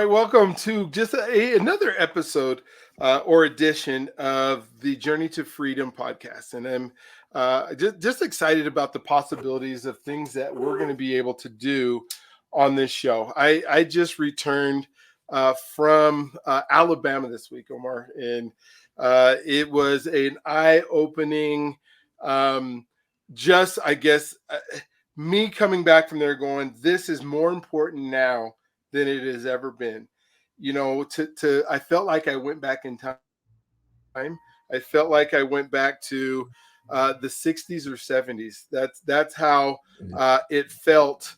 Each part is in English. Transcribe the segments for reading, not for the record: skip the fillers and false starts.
right, welcome to just another episode or edition of the Journey to Freedom podcast. And I'm just excited about the possibilities of things that we're going to be able to do on this show. I just returned from Alabama this week, Omar, and it was an eye-opening, I guess, me coming back from there going, this is more important now than it has ever been. You know, I felt like I went back in time. I felt like I went back to the 60s or 70s. That's how it felt,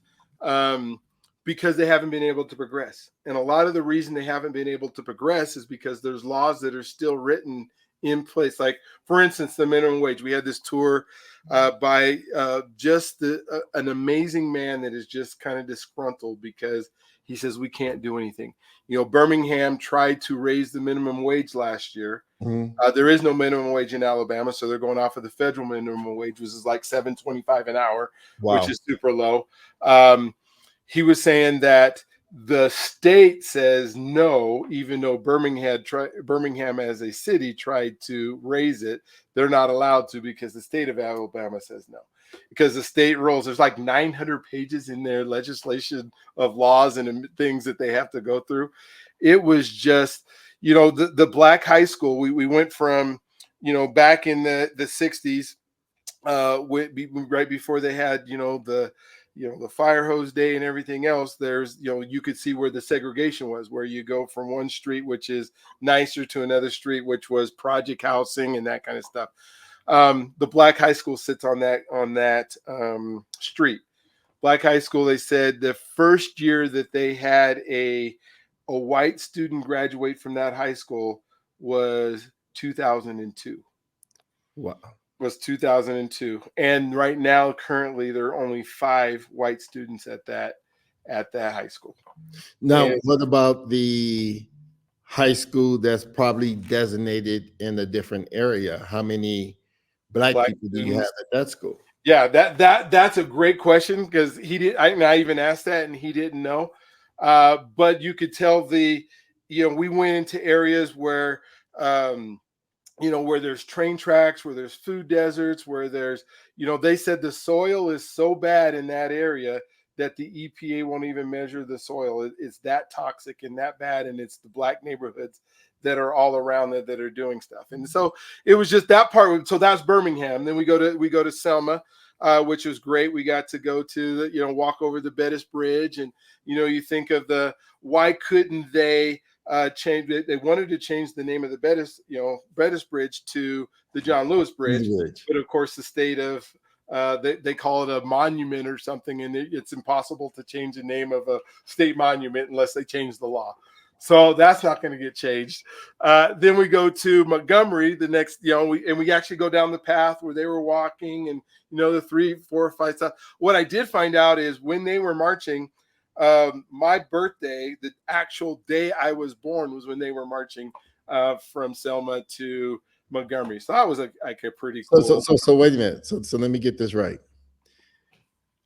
because they haven't been able to progress. And a lot of the reason they haven't been able to progress is because there's laws that are still written in place. Like, for instance, the minimum wage. We had this tour by an amazing man that is just kind of disgruntled because he says we can't do anything. You know, Birmingham tried to raise the minimum wage last year. There is no minimum wage in Alabama, so they're going off of the federal minimum wage, which is like $7.25 an hour, which is super low. He was saying that the state says no, even though Birmingham as a city tried to raise it, they're not allowed to because the state of Alabama says no. Because the state rules, there's like 900 pages in their legislation of laws and things that they have to go through. It was just, you know, the black high school. We went from, you know, back in the 60s, right before they had, the fire hose day and everything else. There's, you could see where the segregation was, where you go from one street, which is nicer, to another street, which was project housing and that kind of stuff. The black high school sits on that street. Black high school, they said the first year that they had a white student graduate from that high school was 2002. Wow. Was 2002. And right now, currently, there are only 5 white students at that high school. Now, what about the high school that's probably designated in a different area? How many black people do you have at that school? Yeah, that's a great question, because I even asked that and he didn't know. But you could tell we went into areas where, where there's train tracks, where there's food deserts, where there's, they said the soil is so bad in that area that the EPA won't even measure the soil. It's that toxic and that bad. And it's the black neighborhoods that are all around that are doing stuff. And so it was just that part. So that's Birmingham. Then we go to Selma, which was great. We got to go to walk over the Bettis Bridge, and you think of why couldn't they change it? They wanted to change the name of the Bettis Bridge to the John Lewis Bridge, but of course the state of they call it a monument or something, and it's impossible to change the name of a state monument unless they change the law. So that's not going to get changed. Then we go to Montgomery the next, we actually go down the path where they were walking, and the 3, 4, 5 stuff. What I did find out is when they were marching, my birthday, the actual day I was born, was when they were marching from Selma to Montgomery. So that was a pretty cool. So wait a minute. So let me get this right.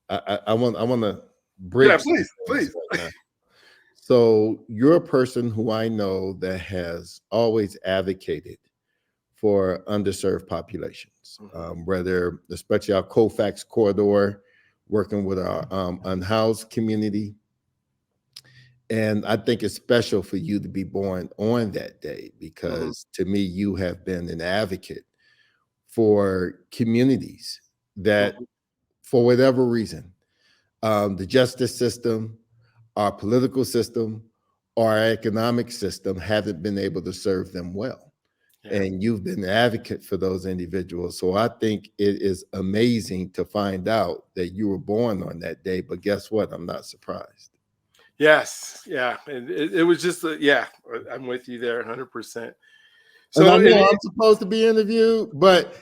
I want to break. Yeah, please. Right. So you're a person who I know that has always advocated for underserved populations, whether, especially our Colfax corridor, working with our unhoused community. And I think it's special for you to be born on that day, because to me, you have been an advocate for communities that, for whatever reason, the justice system, our political system, our economic system haven't been able to serve them well. Yeah. And you've been an advocate for those individuals. So I think it is amazing to find out that you were born on that day. But guess what? I'm not surprised. Yes. Yeah. It was just, I'm with you there 100%. So and I know I'm supposed to be interviewed, but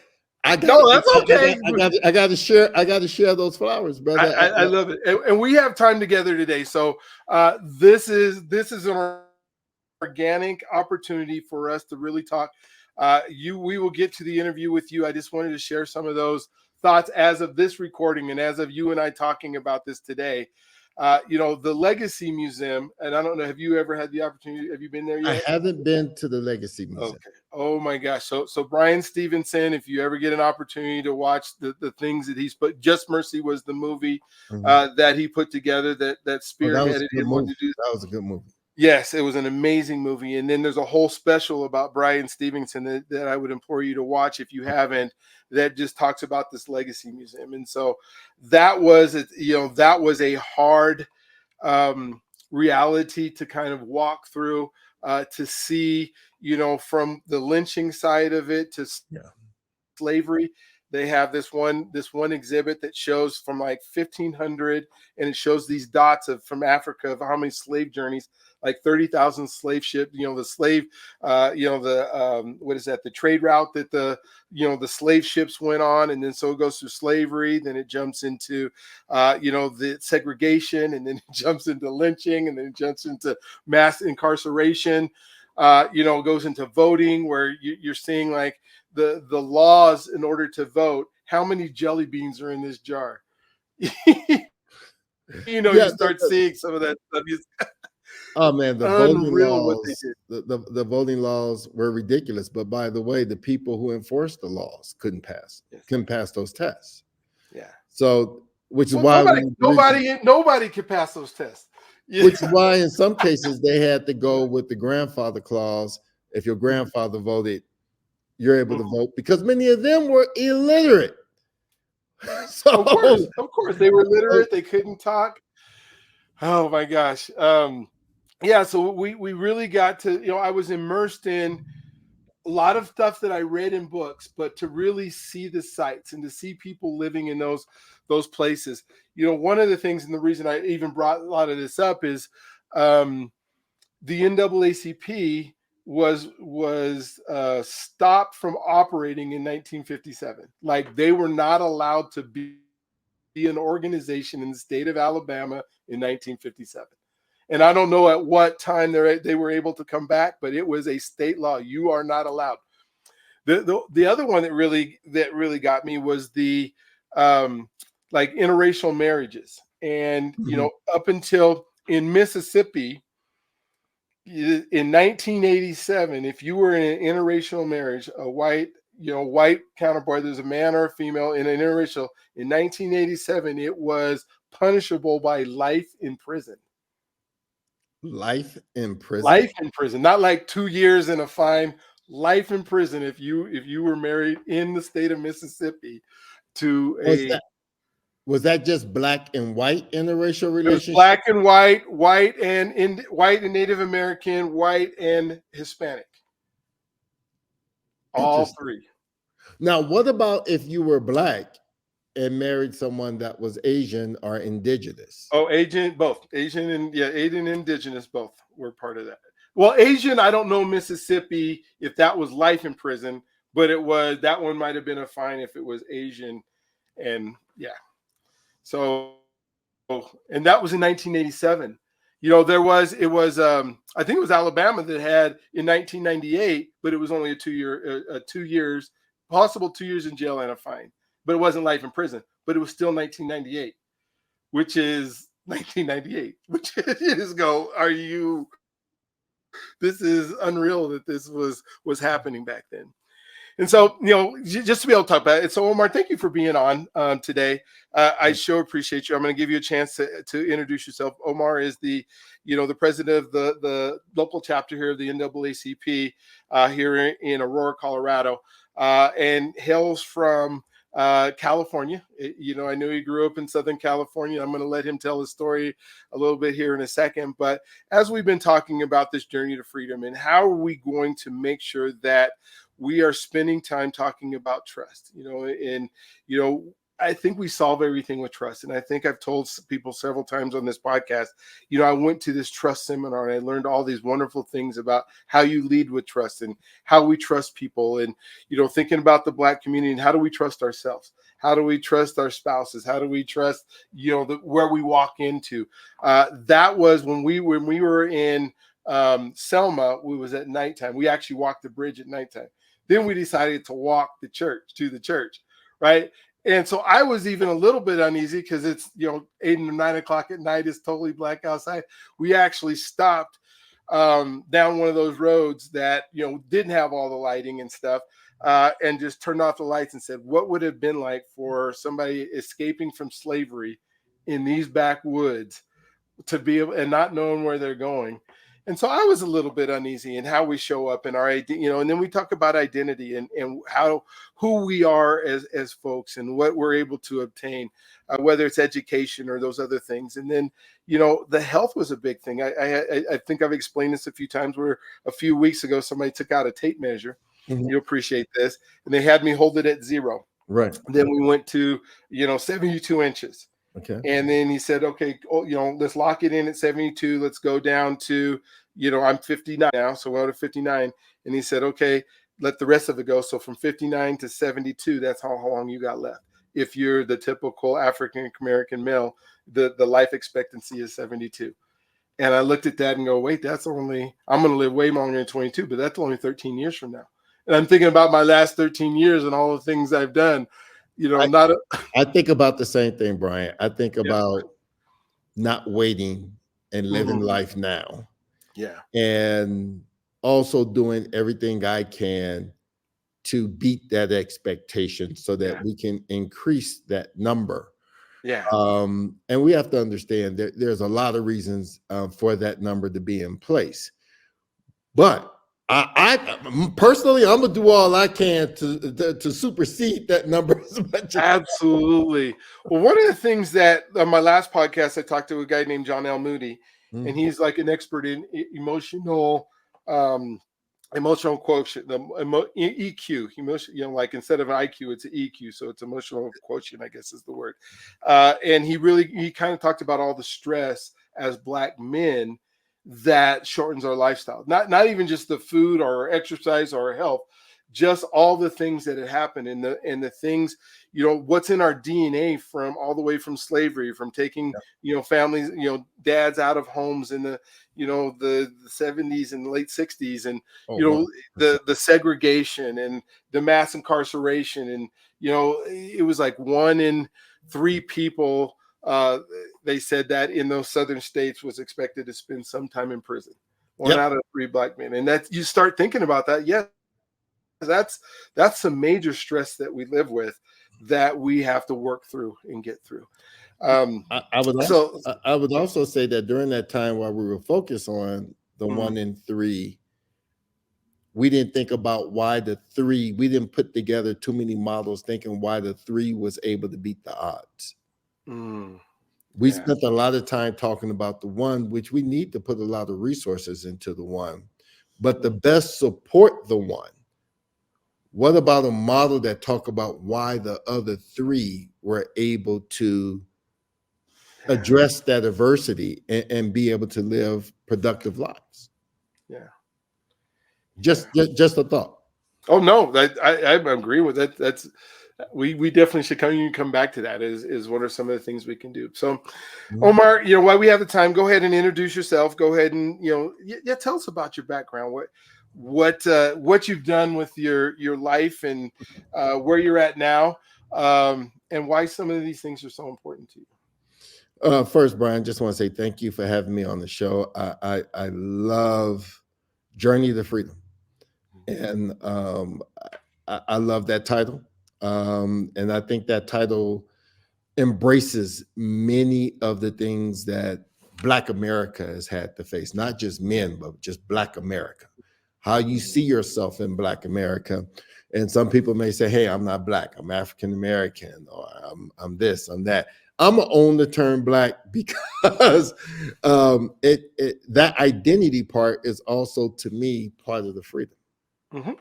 that's okay. I got to share those flowers, brother. I love it, and we have time together today. So this is an organic opportunity for us to really talk. We will get to the interview with you. I just wanted to share some of those thoughts as of this recording and as of you and I talking about this today. The Legacy Museum, and I don't know, have you ever had the opportunity? Have you been there I yet? haven't been to the Legacy Museum. Okay. Oh my gosh. So Brian Stevenson, if you ever get an opportunity to watch the things that he's put, Just Mercy was the movie Mhm. that he put together that Oh, that was spearheaded a good him wanting movie. to do. That was a good movie. Yes, it was an amazing movie. And then there's a whole special about Brian Stevenson that I would implore you to watch if you haven't, that just talks about this Legacy Museum. And so that was a hard reality to kind of walk through, to see, from the lynching side of it to Yeah. slavery. They have this one exhibit that shows from like 1500, and it shows these dots of from Africa of how many slave journeys, like 30,000 slave ship, the slave, the what is that, the trade route that the slave ships went on, and then so it goes through slavery, then it jumps into the segregation, and then it jumps into lynching, and then it jumps into mass incarceration. It goes into voting, where you're seeing like the laws in order to vote. How many jelly beans are in this jar? You Yeah. start seeing some of that stuff. Oh man, the voting Unreal what they laws, did. the voting laws were ridiculous. But by the way, the people who enforced the laws Yes. couldn't pass those tests. Yeah. So, which is Well, why nobody, we nobody, nobody could pass those tests. Yeah. which is why in some cases they had to go with the grandfather clause. If your grandfather voted, you're able to vote, because many of them were illiterate. Of So, course, they were literate. They couldn't talk. Oh my gosh. Yeah. So we really got to. I was immersed in a lot of stuff that I read in books, but to really see the sites and to see people living in those places. One of the things, and the reason I even brought a lot of this up is the NAACP was stopped from operating in 1957. Like, they were not allowed to be an organization in the state of Alabama in 1957. And I don't know at what time they were able to come back, but it was a state law. You are not allowed. The other one that really got me was the like interracial marriages. And mhm. up until in Mississippi in 1987, if you were in an interracial marriage, a white counterpart, there's a man or a female in an interracial, in 1987, it was punishable by life in prison. Life in prison. Life in prison, not like 2 years and a fine. Life in prison if you were married in the state of Mississippi to Was a. that was that just black and white interracial It was relationship? black and white, white and Native American, white and Hispanic, all Interesting. three. Now, what about if you were black and married someone that was Asian or indigenous? Oh, both Asian and, yeah, Asian and indigenous, both were part of that. Well, Asian, I don't know Mississippi if that was life in prison, but that one might have been a fine if it was Asian, and yeah. So, and that was in 1987. I think it was Alabama that had in 1998, but it was only a 2 year, 2 years, possible 2 years in jail and a fine, but it wasn't life in prison. But it was still 1998, which is 1998, which is are you? This is unreal that this was happening back then. And so, just to be able to talk about it. So, Omar, thank you for being on today. I sure appreciate you. I'm going to give you a chance to introduce yourself. Omar is the president of the local chapter here of the NAACP here in Aurora, Colorado, and hails from California. I knew he grew up in Southern California. I'm going to let him tell his story a little bit here in a second. But as we've been talking about this journey to freedom, and how are we going to make sure that we are spending time talking about trust, and I think we solve everything with trust. And I think I've told people several times on this podcast, I went to this trust seminar and I learned all these wonderful things about how you lead with trust and how we trust people. And, thinking about the Black community and how do we trust ourselves? How do we trust our spouses? How do we trust, where we walk into? That was when we were in Selma. We was at nighttime. We actually walked the bridge at nighttime. Then we decided to walk to the church, right? And so I was even a little bit uneasy because it's, 8 or 9 o'clock at night. It's totally black outside. We actually stopped down one of those roads that, didn't have all the lighting and stuff, and just turned off the lights and said, what would it have been like for somebody escaping from slavery in these backwoods to be able and not knowing where they're going. And so I was a little bit uneasy in how we show up in our and then we talk about identity and who we are as folks and what we're able to obtain, whether it's education or those other things. And then, the health was a big thing. I think I've explained this a few times where a few weeks ago, somebody took out a tape measure. Mhm. You appreciate this. And they had me hold it at 0. Right. Then we went to, 72 inches. Okay. And then he said, okay, let's lock it in at 72. Let's go down to, I'm 59 now. So we'll go to 59. And he said, okay, let the rest of it go. So from 59 to 72, that's how long you got left. If you're the typical African American male, the life expectancy is 72. And I looked at that and go, wait, I'm going to live way longer than 22, but that's only 13 years from now. And I'm thinking about my last 13 years and all the things I've done, I think about the same thing, Brian. I think Yeah. about not waiting and living Mhm. life now, Yeah. and also doing everything I can to beat that expectation so that Yeah. we can increase that number. Yeah. And we have to understand that there's a lot of reasons for that number to be in place. But I personally, I'm gonna do all I can to supersede that number as much as Absolutely. Well, one of the things that on my last podcast, I talked to a guy named John L. Moody, and Mhm. he's like an expert in um, emotional quotient, the EQ, emotion, like instead of an IQ, it's an EQ, so it's emotional quotient, I guess is the word. And he kind of talked about all the stress as Black men that shortens our lifestyle. Not even just the food or exercise or health, just all the things that had happened and the things, what's in our DNA from all the way from slavery, from taking, families, dads out of homes in the 70s and late 60s, and Oh, 100%. the segregation and the mass incarceration, and it was like 1 in 3 people, they said that in those southern states was expected to spend some time in prison. One Yep. out of 3 Black men. And that you start thinking about that. Yes, that's some major stress that we live with that we have to work through and get through. Um, so I would also say that during that time while we were focused on the mm, 1 in 3, we didn't think about why the 3. We didn't put together too many models thinking why the 3 was able to beat the odds. We yeah, spent a lot of time talking about the 1, which we need to put a lot of resources into the 1, but the best support the 1. What about a model that talk about why the other 3 were able to address that adversity and be able to live productive lives? yeah. Just a thought. Oh no, I agree with that. That's we definitely should come back to that. Is what are some of the things we can do? So, Mhm. Omar, while we have the time, go ahead and introduce yourself. Go ahead and yeah, tell us about your background. What you've done with your life and where you're at now, and why some of these things are so important to you. First, Brian, just want to say thank you for having me on the show. I love Journey to Freedom, and I love that title, and I think that title embraces many of the things that Black America has had to face, not just men, but just Black America. How you see yourself in Black America. And some people may say, hey, I'm not Black, I'm African American, or I'm this, I'm that. I'm gonna own the term Black because that identity part is also, to me, part of the freedom. Mm-hmm.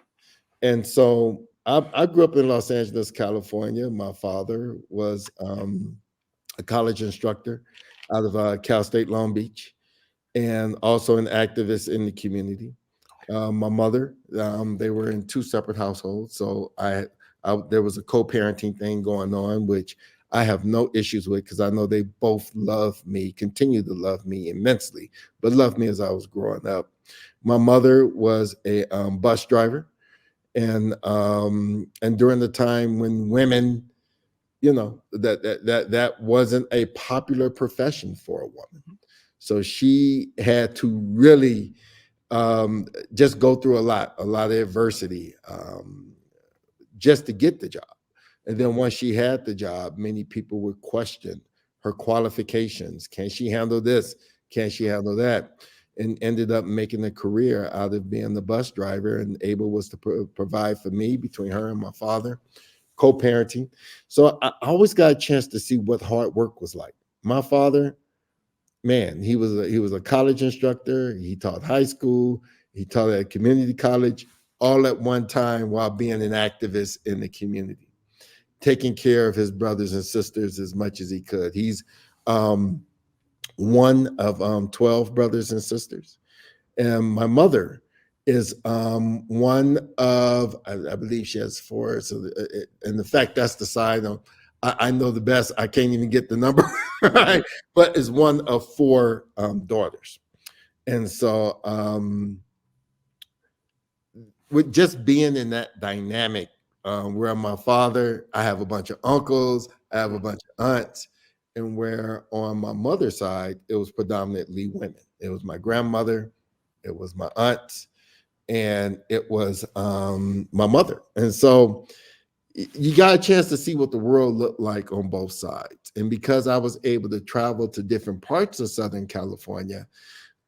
And so I grew up in Los Angeles, California. My father was a college instructor out of Cal State Long Beach, and also an activist in the community. My mother, they were in 2 separate households, so there was a co-parenting thing going on, which I have no issues with because I know they both love me, continue to love me immensely, but loved me as I was growing up. My mother was a bus driver, and during the time when women that wasn't a popular profession for a woman. So she had to really just go through a lot of adversity just to get the job. And then once she had the job, many people would question her qualifications. Can she handle this? Can she handle that? And ended up making a career out of being the bus driver, and able was to provide for me between her and my father, co-parenting. So I always got a chance to see what hard work was like. My father, man, he was a college instructor. He taught high school. He taught at community college, all at one time while being an activist in the community, taking care of his brothers and sisters as much as he could. He's one of 12 brothers and sisters. And my mother is one of, I believe she has four. So, and the fact that's the side I know the best. I can't even get the number right, but is one of four daughters. And so, with just being in that dynamic, where my father, I have a bunch of uncles, I have a bunch of aunts, and where on my mother's side, it was predominantly women. It was my grandmother, it was my aunts, and it was my mother. And so you got a chance to see what the world looked like on both sides. And because I was able to travel to different parts of Southern California,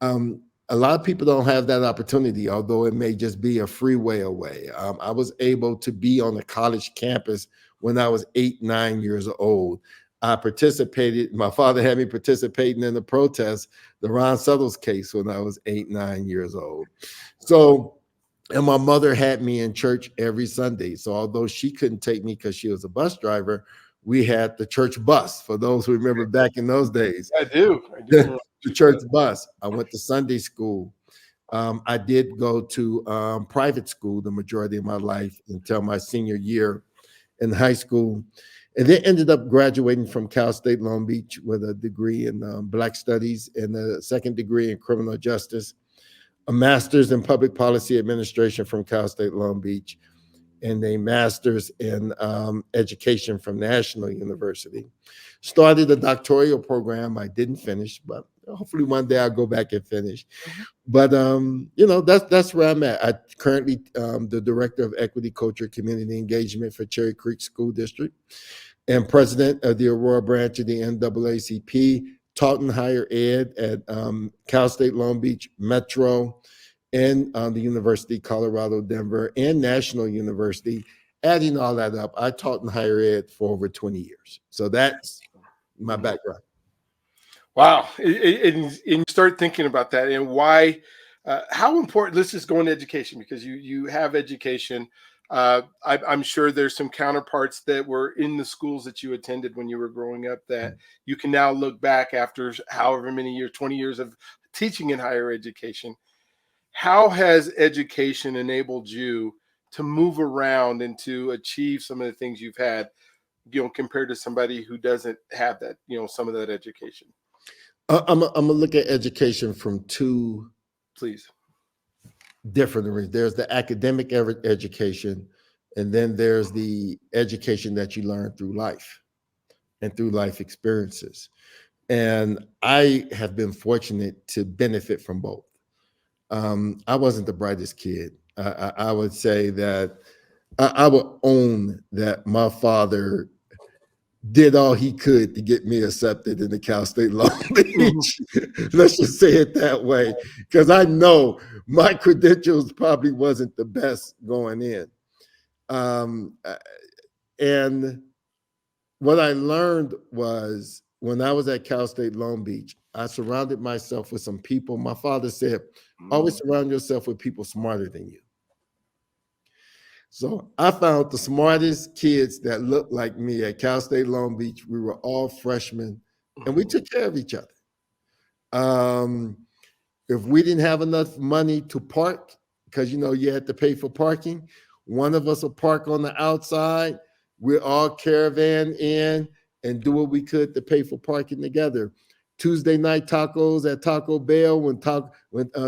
a lot of people don't have that opportunity, although it may just be a freeway away. I was able to be on a college campus when I was 8, 9 years old. I participated, my father had me participating in the protest, the Ron Settles case, when I was 8, 9 years old. So, and my mother had me in church every Sunday. So although she couldn't take me because she was a bus driver, we had the church bus, for those who remember back in those days. I do. The church bus. I went to Sunday school. I did go to private school the majority of my life until my senior year in high school, and then ended up graduating from Cal State Long Beach with a degree in Black Studies and a second degree in criminal justice, a master's in public policy administration from Cal State Long Beach, and a master's in education from National University. Started a doctoral program. I didn't finish, but hopefully one day I'll go back and finish. But that's where I'm at. I currently the director of equity, culture, community engagement for Cherry Creek School District, and president of the Aurora branch of the NAACP. Taught in higher ed at Cal State Long Beach Metro, and the University of Colorado, Denver, and National University. Adding all that up, I taught in higher ed for over 20 years. So that's my background. Wow. And you start thinking about that and why, how important, let's just go into education, because you have education. I'm sure there's some counterparts that were in the schools that you attended when you were growing up that you can now look back after however many years, 20 years of teaching in higher education. How has education enabled you to move around and to achieve some of the things you've had, compared to somebody who doesn't have that, some of that education? I'm gonna look at education from two Please. different areas. There's the academic education, and then there's the education that you learn through life and through life experiences. And I have been fortunate to benefit from both. I wasn't the brightest kid. I would say that I would own that my father did all he could to get me accepted in the Cal State Long Beach. Let's just say it that way, because I know my credentials probably wasn't the best going in. And what I learned was when I was at Cal State Long Beach, I surrounded myself with some people. My father said, always surround yourself with people smarter than you. So I found the smartest kids that looked like me at Cal State Long Beach. We were all freshmen, and we took care of each other. If we didn't have enough money to park, because you had to pay for parking, one of us would park on the outside. We'd all caravan in and do what we could to pay for parking together. Tuesday night tacos at Taco Bell, when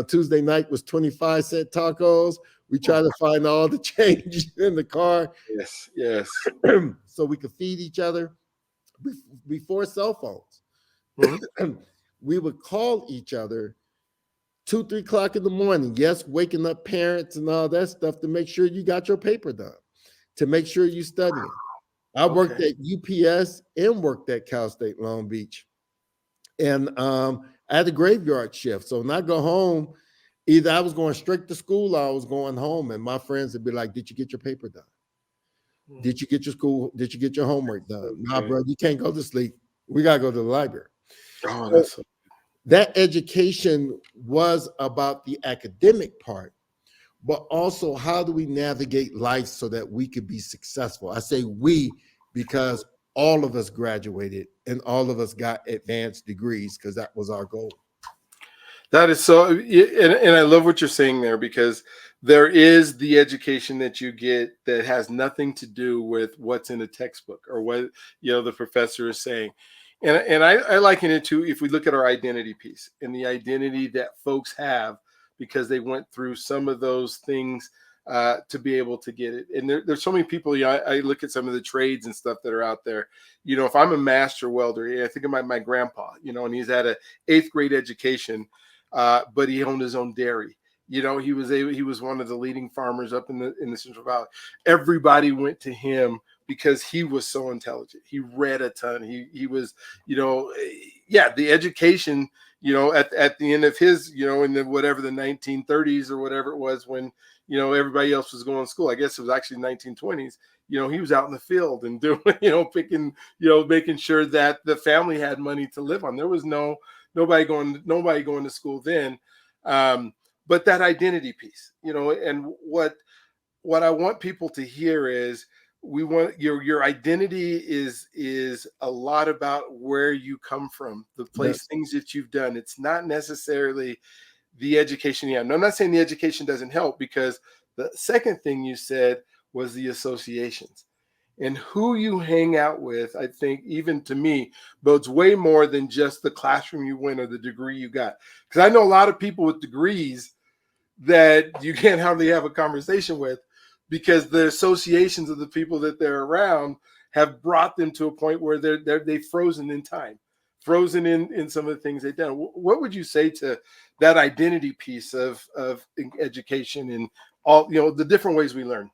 Tuesday night was 25-cent tacos. We try to find all the change in the car. Yes. So we could feed each other. before cell phones. Mhm. We would call each other 2, 3 o'clock in the morning. Yes, waking up parents and all that stuff to make sure you got your paper done, to make sure you studying. I worked Okay. at UPS and worked at Cal State Long Beach. And I had a graveyard shift. So when I go home, either I was going straight to school or I was going home. And my friends would be like, did you get your paper done? Mm. Did you get your school? Did you get your homework done? Nah, Okay. bro, you can't go to sleep. We got to go to the library. Oh, So that's so. that education was about the academic part, but also how do we navigate life so that we could be successful? I say we because all of us graduated and all of us got advanced degrees because that was our goal. That is so, and I love what you're saying there, because there is the education that you get that has nothing to do with what's in a textbook or what the professor is saying, and I liken it to, if we look at our identity piece and the identity that folks have because they went through some of those things to be able to get it. And there's so many people. I look at some of the trades and stuff that are out there. If I'm a master welder, I think of my grandpa. And he's had a eighth grade education, but he owned his own dairy. He was one of the leading farmers up in the Central Valley. Everybody went to him because he was so intelligent. He read a ton. He was, yeah, the education, at the end of his, in the whatever the 1930s or whatever it was, when everybody else was going to school. I guess it was actually 1920s. He was out in the field and doing, picking, making sure that the family had money to live on. There was nobody going to school then. But that identity piece, and what I want people to hear is, we want your identity is a lot about where you come from, the place, Yes. things that you've done. It's not necessarily the education you have. And I'm not saying the education doesn't help, because the second thing you said was the associations. And who you hang out with, I think, even to me, bodes way more than just the classroom you went or the degree you got. Because I know a lot of people with degrees that you can't hardly have a conversation with, because the associations of the people that they're around have brought them to a point where they've frozen in time, frozen in some of the things they've done. What would you say to that identity piece of education and all the different ways we learn?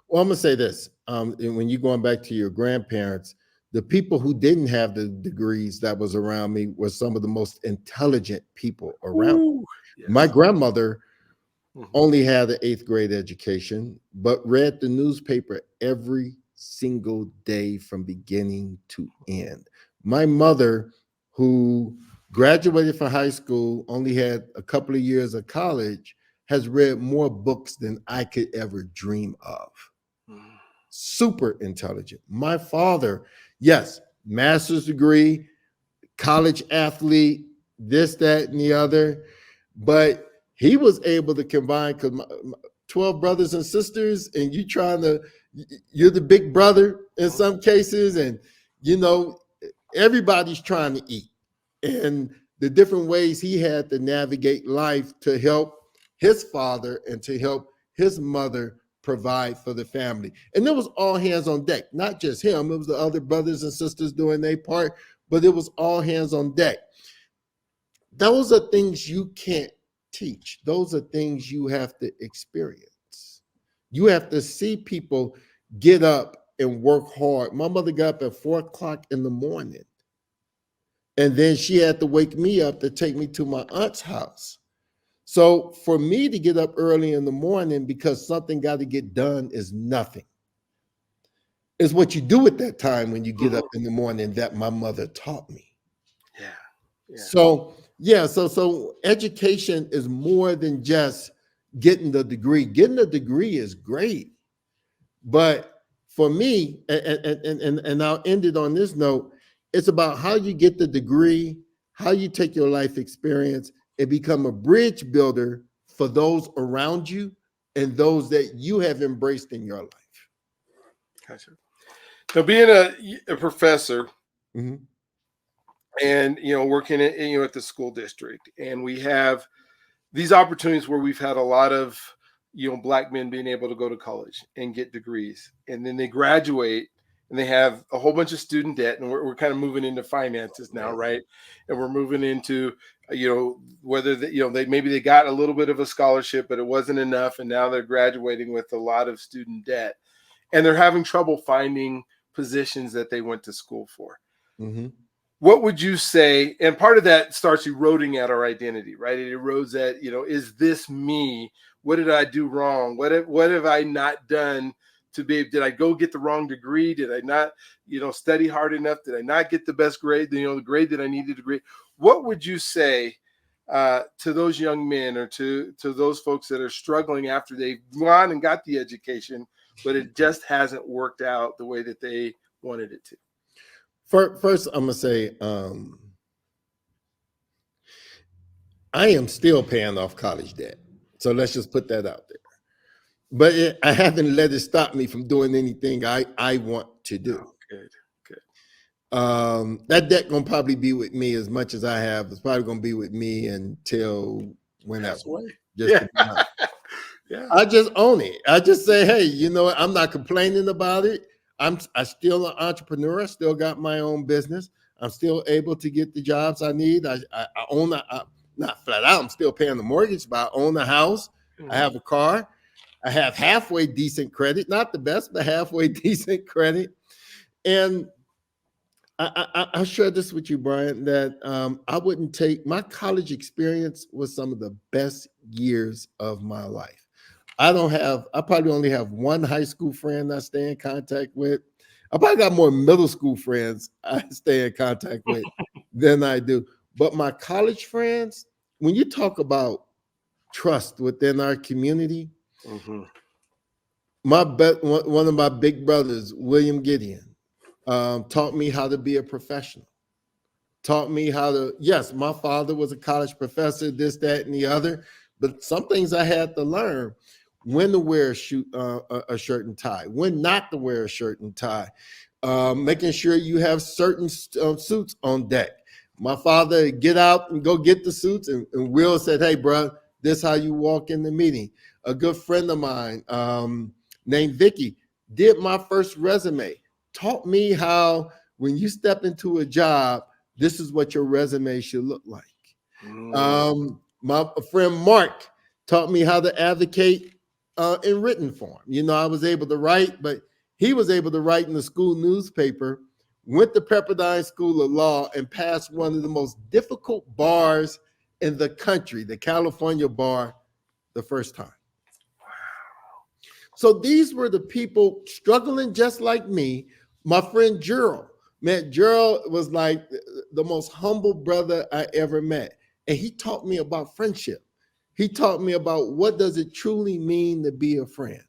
Well, I'm gonna say this. And when you're going back to your grandparents, the people who didn't have the degrees that was around me were some of the most intelligent people around. Ooh, My yes. grandmother Mhm. only had an eighth grade education, but read the newspaper every single day from beginning to end. My mother, who graduated from high school, only had a couple of years of college, has read more books than I could ever dream of. Mhm. Super intelligent. My father, yes, master's degree, college athlete, this, that, and the other. But he was able to combine, because 12 brothers and sisters, and you're the big brother in some cases, and you know, everybody's trying to eat. And the different ways he had to navigate life to help his father and to help his mother provide for the family. And it was all hands on deck, not just him, it was the other brothers and sisters doing their part, but it was all hands on deck. Those are things you can't teach. Those are things you have to experience. You have to see people get up and work hard. My mother got up at 4 o'clock in the morning, and then she had to wake me up to take me to my aunt's house. So for me to get up early in the morning because something got to get done is nothing. It's what you do at that time when you get up Mhm. in the morning that my mother taught me. Yeah, yeah. So yeah, so education is more than just getting the degree. Getting a degree is great, but for me, and I'll end it on this note, it's about how you get the degree, how you take your life experience and become a bridge builder for those around you and those that you have embraced in your life. Gotcha. Now, being a professor, Mhm. and working at the school district, and we have these opportunities where we've had a lot of Black men being able to go to college and get degrees, and then they graduate and they have a whole bunch of student debt, and we're kind of moving into finances now, Man. right? And we're moving into, whether they maybe they got a little bit of a scholarship, but it wasn't enough, and now they're graduating with a lot of student debt, and they're having trouble finding positions that they went to school for. Mm-hmm. What would you say? And part of that starts eroding at our identity, right? It erodes at, is this me? What did I do wrong? What have I not done to be? Did I go get the wrong degree? Did I not, study hard enough? Did I not get the best grade? The grade that I needed to grade. What would you say to those young men, or to those folks that are struggling after they've gone and got the education, but it just hasn't worked out the way that they wanted it to? First, I'm gonna say I am still paying off college debt, so let's just put that out there. But I haven't let it stop me from doing anything I want to do. Oh, good. That debt gonna probably be with me as much as I have. It's probably gonna be with me until whenever. Yeah. Yeah. I just own it. I just say, hey, you know what? I'm not complaining about it. I still an entrepreneur. I still got my own business. I'm still able to get the jobs I need. I own not flat out. I'm still paying the mortgage, but I own a house. I have a car. I have halfway decent credit, not the best, but halfway decent credit. And I'll share this with you, Brian, that I wouldn't take my college experience was some of the best years of my life. I probably only have one high school friend I stay in contact with. I probably got more middle school friends I stay in contact with than I do. But my college friends, when you talk about trust within our community, one of my big brothers, William Gideon, taught me how to be a professional. Taught me how to, yes, my father was a college professor, this, that, and the other, but some things I had to learn. When to wear a shirt and tie, when not to wear a shirt and tie, making sure you have certain suits on deck. My father get out and go get the suits, and Will said, hey, bro, this how you walk in the meeting. A good friend of mine named Vicky did my first resume, taught me how when you step into a job, this is what your resume should look like. My friend Mark taught me how to advocate in written form. I was able to write, but he was able to write in the school newspaper, went to Pepperdine School of Law, and passed one of the most difficult bars in the country, the California bar, the first time. So these were the people struggling just like me. My friend Gerald, man, Gerald was like the most humble brother I ever met. And he taught me about friendship. He taught me about what does it truly mean to be a friend.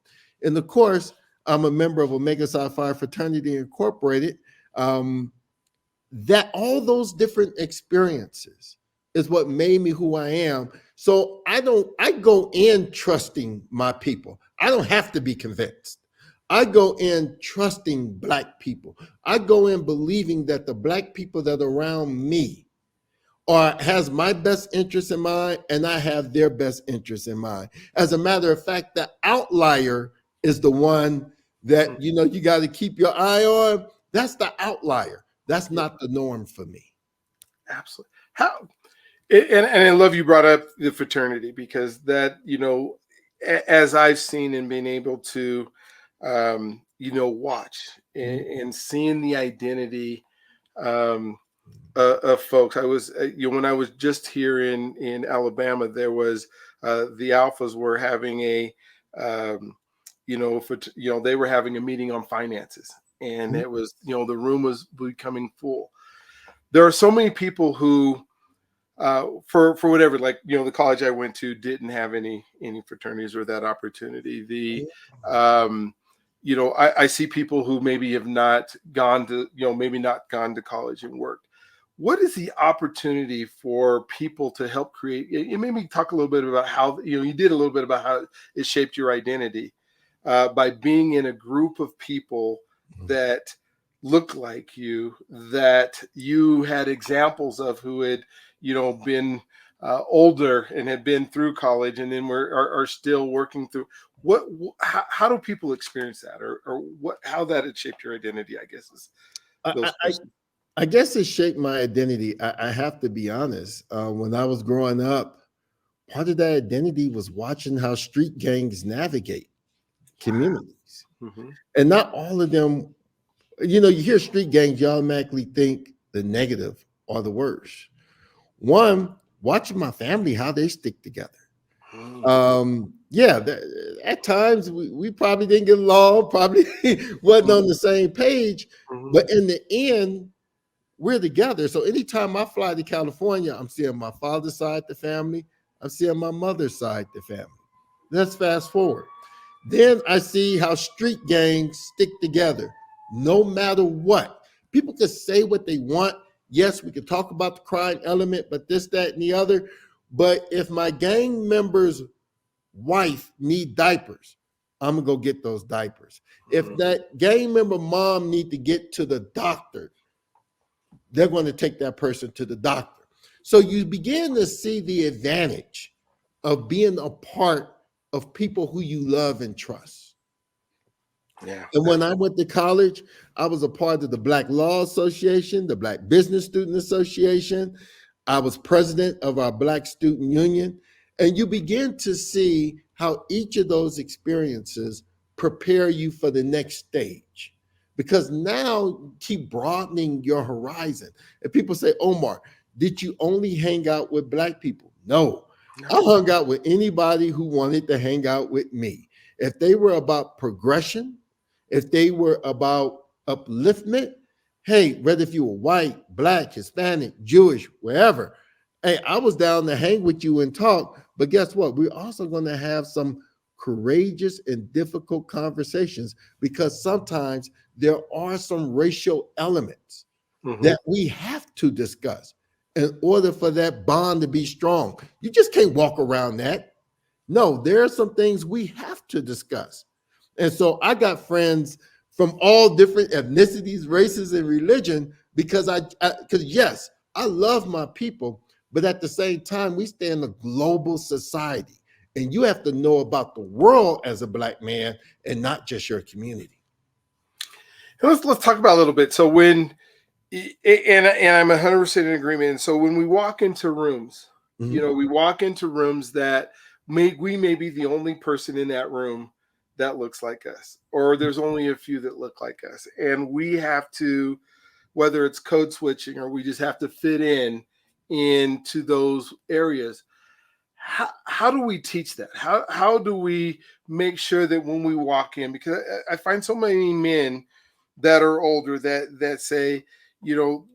And of course, I'm a member of Omega Psi Phi Fraternity Incorporated. That all those different experiences is what made me who I am. So I go in trusting my people. I don't have to be convinced. I go in trusting Black people. I go in believing that the Black people that are around me has my best interest in mind, and I have their best interest in mind. As a matter of fact, the outlier is the one that you got to keep your eye on. That's the outlier. That's not the norm for me. Absolutely. And I love you brought up the fraternity, because that, as I've seen and been able to, watch and seeing the identity of folks. I was, when I was just here in Alabama, there was the Alphas were having a, they were having a meeting on finances, and it was, the room was becoming full. There are so many people who, for whatever, like, the college I went to didn't have any fraternities or that opportunity. I see people who maybe have not gone to, maybe not gone to college and worked. What is the opportunity for people to help create? You made me talk a little bit about how, you did a little bit about how it shaped your identity by being in a group of people that look like you, that you had examples of who had, been older and had been through college, and then are still working through. how do people experience that, or how that had shaped your identity, I guess, is I, those I, questions. I guess it shaped my identity. I have to be honest. When I was growing up, part of that identity was watching how street gangs navigate communities. Hmm. And not all of them, you hear street gangs, you automatically think the negative or the worst. One, watching my family, how they stick together. Yeah, at times we probably didn't get along, probably wasn't on the same page, Hmm. but in the end, we're together. So anytime I fly to California, I'm seeing my father's side the family, I'm seeing my mother's side the family. Let's fast forward. Then I see how street gangs stick together no matter what. People can say what they want. Yes, we can talk about the crime element, but this, that, and the other. But if my gang member's wife need diapers, I'm gonna go get those diapers. If that gang member mom need to get to the doctor, they're going to take that person to the doctor. So you begin to see the advantage of being a part of people who you love and trust. Yeah, And when that's I went to college, I was a part of the Black Law Association, the Black Business Student Association. I was president of our Black Student Union. And you begin to see how each of those experiences prepare you for the next stage. Because now you keep broadening your horizon. And people say, Omar, did you only hang out with Black people? No, I no. hung out with anybody who wanted to hang out with me. If they were about progression, if they were about upliftment, hey, whether if you were white, Black, Hispanic, Jewish, wherever, hey, I was down to hang with you and talk. But guess what? We're also going to have some courageous and difficult conversations, because sometimes there are some racial elements Hmm. that we have to discuss in order for that bond to be strong. You just can't walk around that. No, there are some things we have to discuss. And so I got friends from all different ethnicities, races, and religion, because because yes, I love my people, but at the same time, we stay in a global society. And you have to know about the world as a Black man and not just your community. Let's talk about a little bit. So when and I'm 100% in agreement. And so when we walk into rooms, Mhm. we walk into rooms that we may be the only person in that room that looks like us, or there's only a few that look like us, and we have to, whether it's code switching or we just have to fit in into those areas. How do we teach that? How do we make sure that when we walk in, because I find so many men that are older that say, you know,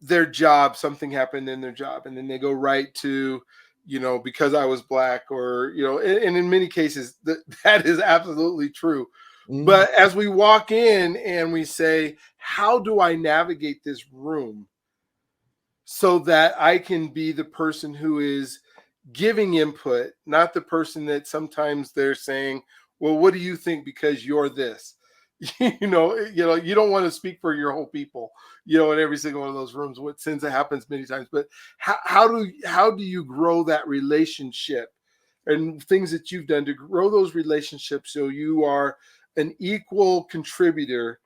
their job, something happened in their job, and then they go right to, because I was Black, or and in many cases that is absolutely true. Mhm. But as we walk in and we say, how do I navigate this room so that I can be the person who is giving input, not the person that sometimes they're saying, well, what do you think because you're this? You don't want to speak for your whole people, in every single one of those rooms, what since it happens many times. But how do you grow that relationship, and things that you've done to grow those relationships so you are an equal contributor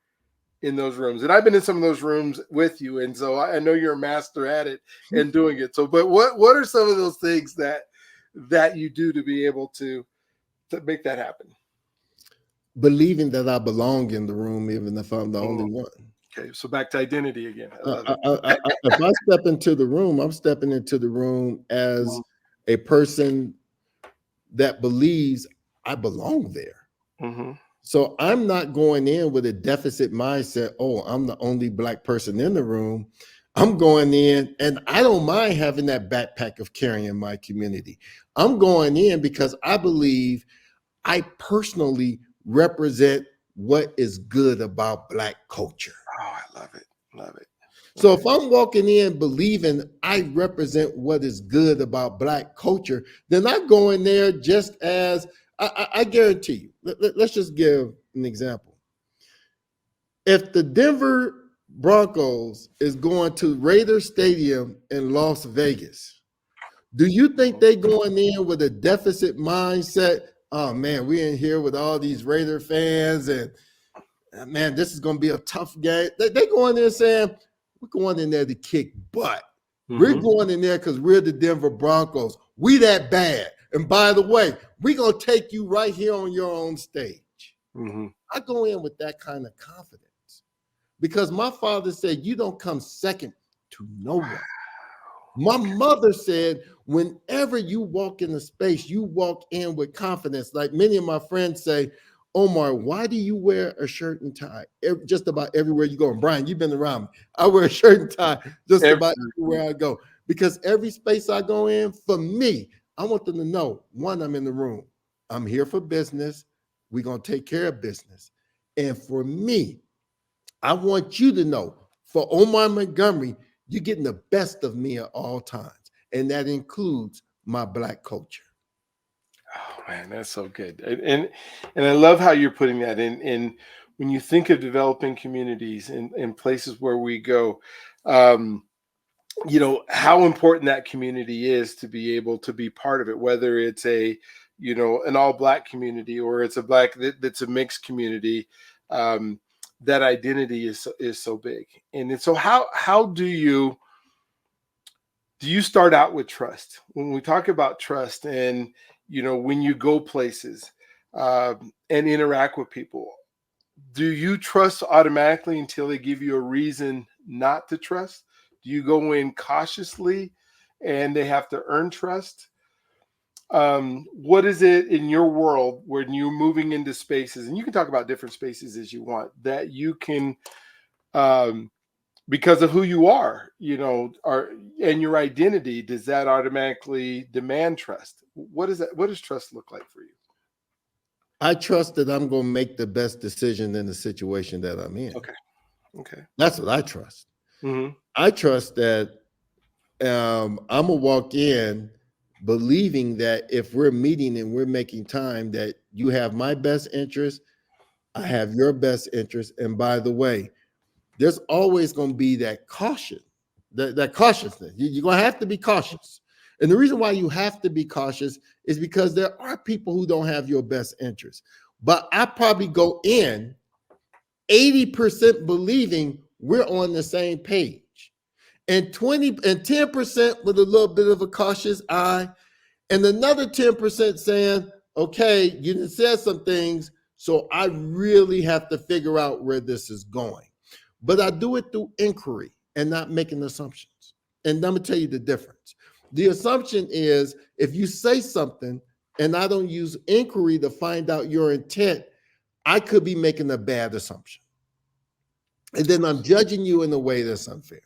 in those rooms? And I've been in some of those rooms with you, and so I know you're a master at it and doing it. So, but what are some of those things that you do to be able to make that happen? Believing that I belong in the room, even if I'm the only Mm, one. okay, so back to identity again. I love it. If I step into the room, I'm stepping into the room as a person that believes I belong there. Mm-hmm. So I'm not going in with a deficit mindset. Oh, I'm the only Black person in the room. I'm going in, and I don't mind having that backpack of carrying my community. I'm going in because I believe I personally represent what is good about Black culture. Oh, I love it. Love it. So if I'm walking in believing I represent what is good about Black culture, then I go in there just as I guarantee you. Let's just give an example. If the Denver Broncos is going to Raider Stadium in Las Vegas, do you think Mhm. they going in with a deficit mindset? oh man, we in here with all these Raider fans, and man, this is going to be a tough game. They go in there saying, we're going in there to kick butt. We're going in there because we're the Denver Broncos. We that bad. And by the way, we're going to take you right here on your own stage. I go in with that kind of confidence because my father said, you don't come second to no one. My mother said, whenever you walk in a space, you walk in with confidence. Like many of my friends say, Omar, why do you wear a shirt and tie just about everywhere you go? And Brian, you've been around me. I wear a shirt and tie just about everywhere I go because every space I go in, for me, I want them to know, one, I'm in the room. I'm here for business. We're going to take care of business. And for me, I want you to know, for Omar Montgomery, you're getting the best of me at all times. And that includes my Black culture. Oh man, that's so good. And I love how you're putting that in. And when you think of developing communities and places where we go, how important that community is to be able to be part of it, whether it's an all Black community or it's a Black that's a mixed community. That identity is so big. And so how do you start out with trust? When we talk about trust and when you go places and interact with people, do you trust automatically until they give you a reason not to trust? Do you go in cautiously and they have to earn trust? What is it in your world when you're moving into spaces, and you can talk about different spaces as you want, that you can, because of who you are, and your identity, does that automatically demand trust? What is that? What does trust look like for you? I trust that I'm going to make the best decision in the situation that I'm in. Okay. That's what I trust. I trust that I'm going to walk in believing that if we're meeting and we're making time, that you have my best interest, I have your best interest. And by the way, there's always going to be that caution, that cautiousness. You're going to have to be cautious. And the reason why you have to be cautious is because there are people who don't have your best interest. But I probably go in 80% believing we're on the same page, and 10% with a little bit of a cautious eye, and another 10% saying, okay, you done said some things, so I really have to figure out where this is going. But I do it through inquiry and not making assumptions. And I'm gonna tell you the difference. The assumption is if you say something and I don't use inquiry to find out your intent, I could be making a bad assumption. And then I'm judging you in a way that's unfair.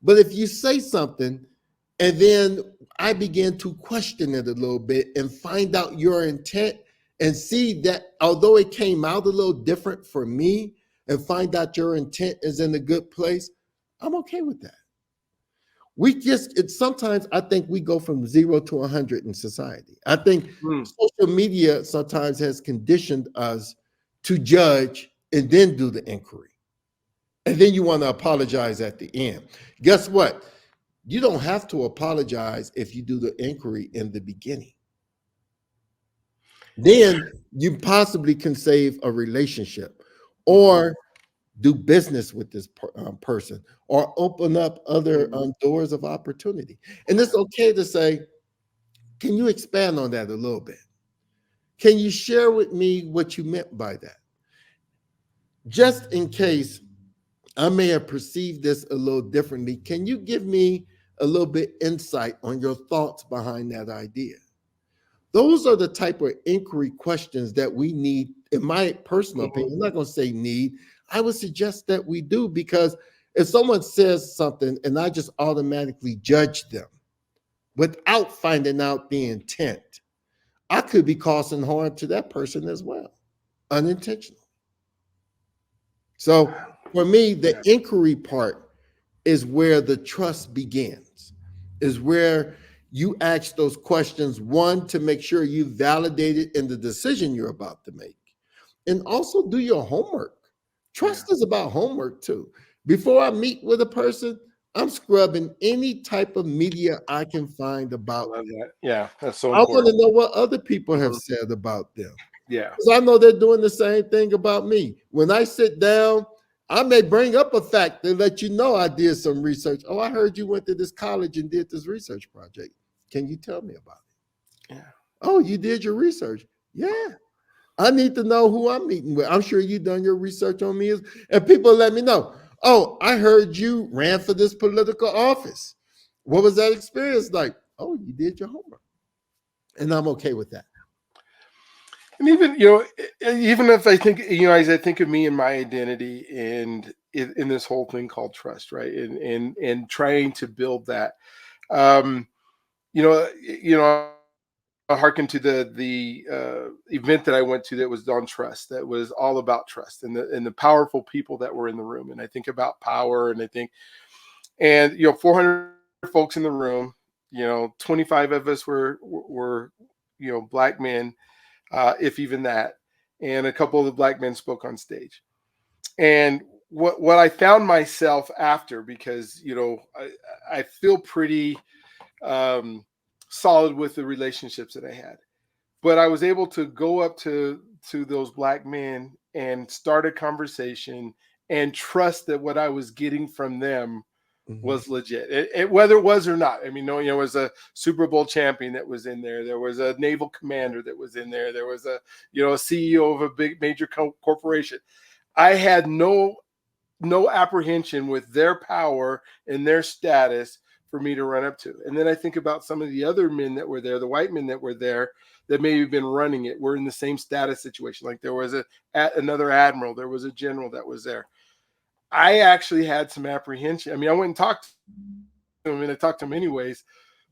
But if you say something and then I begin to question it a little bit and find out your intent and see that although it came out a little different for me, and find out your intent is in a good place, I'm okay with that. Sometimes I think we go from 0 to 100 in society. I think social media sometimes has conditioned us to judge and then do the inquiry. And then you want to apologize at the end. Guess what? You don't have to apologize if you do the inquiry in the beginning. Then you possibly can save a relationship or do business with this person or open up other doors of opportunity. And it's okay to say, can you expand on that a little bit? Can you share with me what you meant by that? Just in case I may have perceived this a little differently, can you give me a little bit insight on your thoughts behind that idea? Those are the type of inquiry questions that we need, in my personal opinion. I'm not going to say need. I would suggest that we do, because if someone says something and I just automatically judge them without finding out the intent, I could be causing harm to that person as well, unintentionally. So for me, the inquiry part is where the trust begins, is where you ask those questions, one, to make sure you validate it in the decision you're about to make, and also do your homework. Trust is about homework too. Before I meet with a person, I'm scrubbing any type of media I can find I about love them. that. Yeah, that's so I want important. to know what other people have Mhm. said about them. Yeah. Because I know they're doing the same thing about me. When I sit down, I may bring up a fact to let you know I did some research. Oh, I heard you went to this college and did this research project. Can you tell me about it? Yeah. Oh, you did your research. Yeah. I need to know who I'm meeting with. I'm sure you've done your research on me. And people let me know. Oh, I heard you ran for this political office. What was that experience like? Oh, you did your homework. And I'm okay with that. And even even if I think as I think of me and my identity and in this whole thing called trust, right, and trying to build that, um, I hearken to the event that I went to that was on trust, that was all about trust and the powerful people that were in the room. And I think about power, and I think, and 400 folks in the room, 25 of us were black men, if even that, and a couple of the black men spoke on stage. And what I found myself after, because I feel pretty um, solid with the relationships that I had, but I was able to go up to those black men and start a conversation and trust that what I was getting from them Mhm. was legit, whether it was or not. I mean, no, there was a Super Bowl champion that was in there. There was a naval commander that was in there. There was a CEO of a big major corporation. I had no apprehension with their power and their status for me to run up to. And then I think about some of the other men that were there, the white men that were there, that maybe been running it, were in the same status situation. Like there was another admiral, there was a general that was there. I actually had some apprehension. I mean, I went and talked to him, and I talked to him anyways,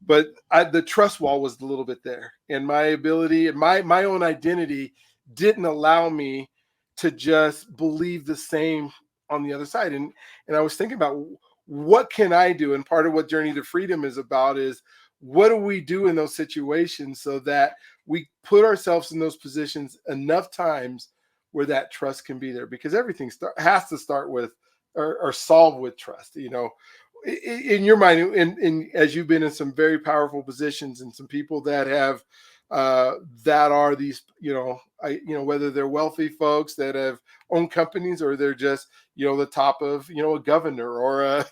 but the trust wall was a little bit there, and my ability and my own identity didn't allow me to just believe the same on the other side. And I was thinking about, what can I do? And part of what Journey to Freedom is about is, what do we do in those situations so that we put ourselves in those positions enough times where that trust can be there, because everything has to start with, or solve with trust. In your mind, as you've been in some very powerful positions, and some people that have that are these, whether they're wealthy folks that have owned companies, or they're just the top of a governor, or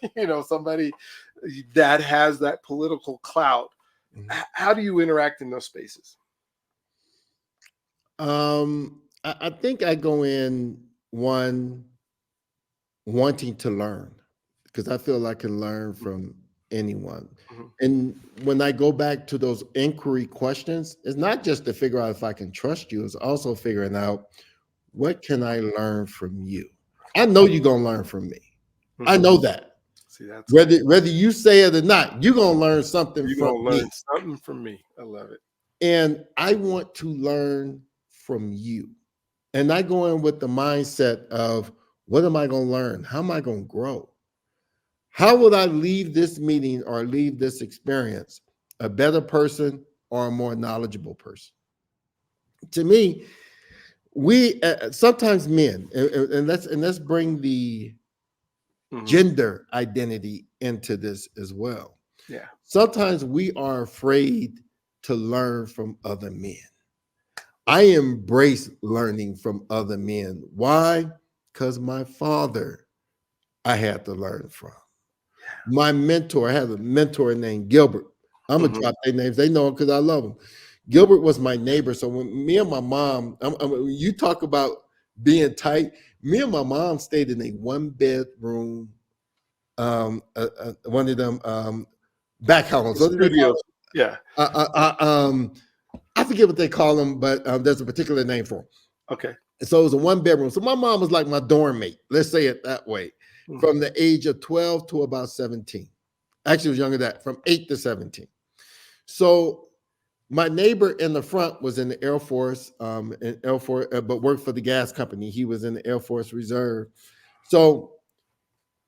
somebody that has that political clout. Mhm. How do you interact in those spaces? I think I go in one wanting to learn because I feel I can learn from anyone. Mhm. And when I go back to those inquiry questions, it's not just to figure out if I can trust you, it's also figuring out what can I learn from you. I know you're gonna learn from me. I Mhm. know that. See, that's good. Whether you say it or not, you're gonna learn something You're from gonna learn me. something from me. I love it. And I want to learn from you. And I go in with the mindset of what am I going to learn? How am I going to grow? How would I leave this meeting or leave this experience a better person or a more knowledgeable person? To me, we sometimes men, and let's bring the Mhm. gender identity into this as well. Yeah. Sometimes we are afraid to learn from other men. I embrace learning from other men. Why? Because my father, I had to learn from. My mentor, I have a mentor named Gilbert. I'm gonna Mhm. drop their names. They know because I love them. Gilbert was my neighbor. So when me and my mom, when you talk about being tight, me and my mom stayed in a one bedroom, one of them back homes. The What do they call studios. Yeah. it? I forget what they call them, but there's a particular name for them. Okay. So it was a one bedroom. So my mom was like my dorm mate. Let's say it that way. Mhm. From the age of 12 to about 17. Actually, it was younger than that, from 8 to 17. So my neighbor in the front was in the Air Force, but worked for the gas company. He was in the Air Force Reserve. So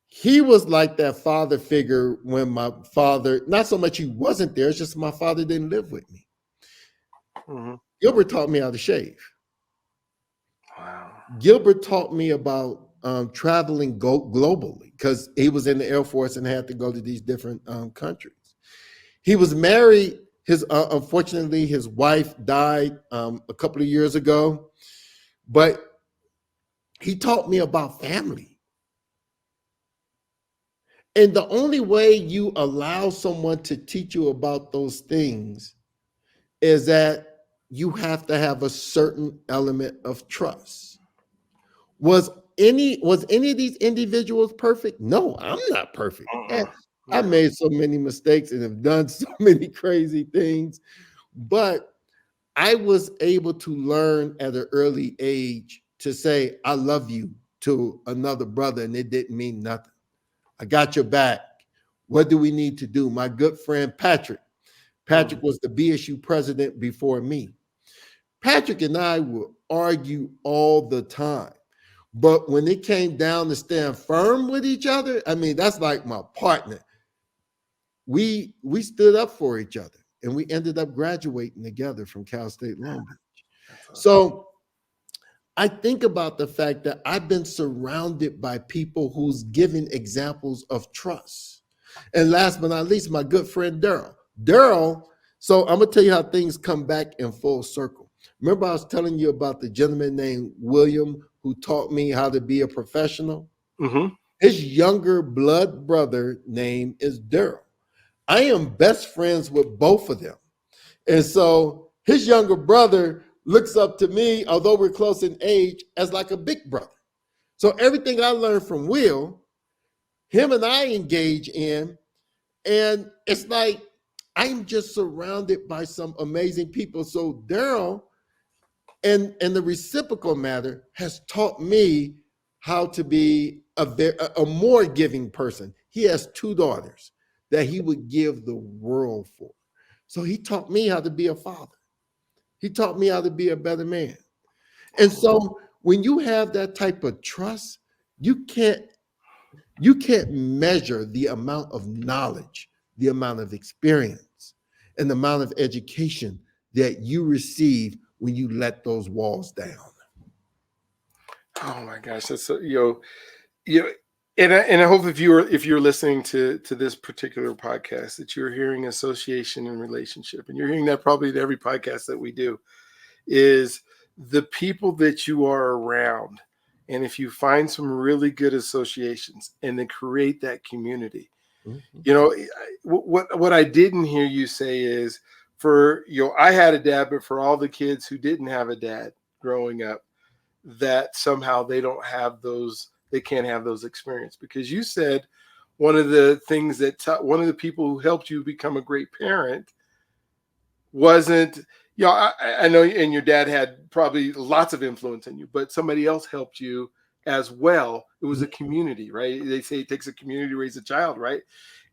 he was like that father figure when my father, not so much he wasn't there, it's just my father didn't live with me. Mhm. Gilbert taught me how to shave. Wow. Gilbert taught me about traveling globally because he was in the Air Force and had to go to these different countries. He was married. Unfortunately, his wife died a couple of years ago, but he taught me about family. And the only way you allow someone to teach you about those things is that you have to have a certain element of trust. Was any of these individuals perfect? No, I'm not perfect. And I Yeah. made so many mistakes and have done so many crazy things, but I was able to learn at an early age to say I love you to another brother, and it didn't mean nothing. I got your back. What do we need to do? My good friend Patrick. Patrick was the BSU president before me. Patrick and I would argue all the time. But when it came down to stand firm with each other, I mean, that's like my partner. We stood up for each other, and we ended up graduating together from Cal State Long Beach. So I think about the fact that I've been surrounded by people who's giving examples of trust. And last but not least, my good friend Daryl. Daryl, so I'm gonna tell you how things come back in full circle. Remember, I was telling you about the gentleman named William who taught me how to be a professional? Mm-hmm. His younger blood brother name is Daryl. I am best friends with both of them. And so his younger brother looks up to me, although we're close in age, as like a big brother. So everything I learned from Will, him and I engage in, and it's like I'm just surrounded by some amazing people. So Daryl, and the reciprocal matter, has taught me how to be a more giving person. He has two daughters that he would give the world for. So he taught me how to be a father. He taught me how to be a better man. And so when you have that type of trust, you can't measure the amount of knowledge, the amount of experience, and the amount of education that you receive when you let those walls down. Oh my gosh, that's so, you know, and I hope if you're listening to this particular podcast that you're hearing association and relationship, and you're hearing that probably in every podcast that we do, is the people that you are around. And if you find some really good associations and then create that community, Mhm. what I didn't hear you say is, for I had a dad, but for all the kids who didn't have a dad growing up, that somehow they can't have those experiences, because you said one of the things one of the people who helped you become a great parent wasn't, I know, and your dad had probably lots of influence in you, but somebody else helped you as well. It was a community, right? They say it takes a community to raise a child, right?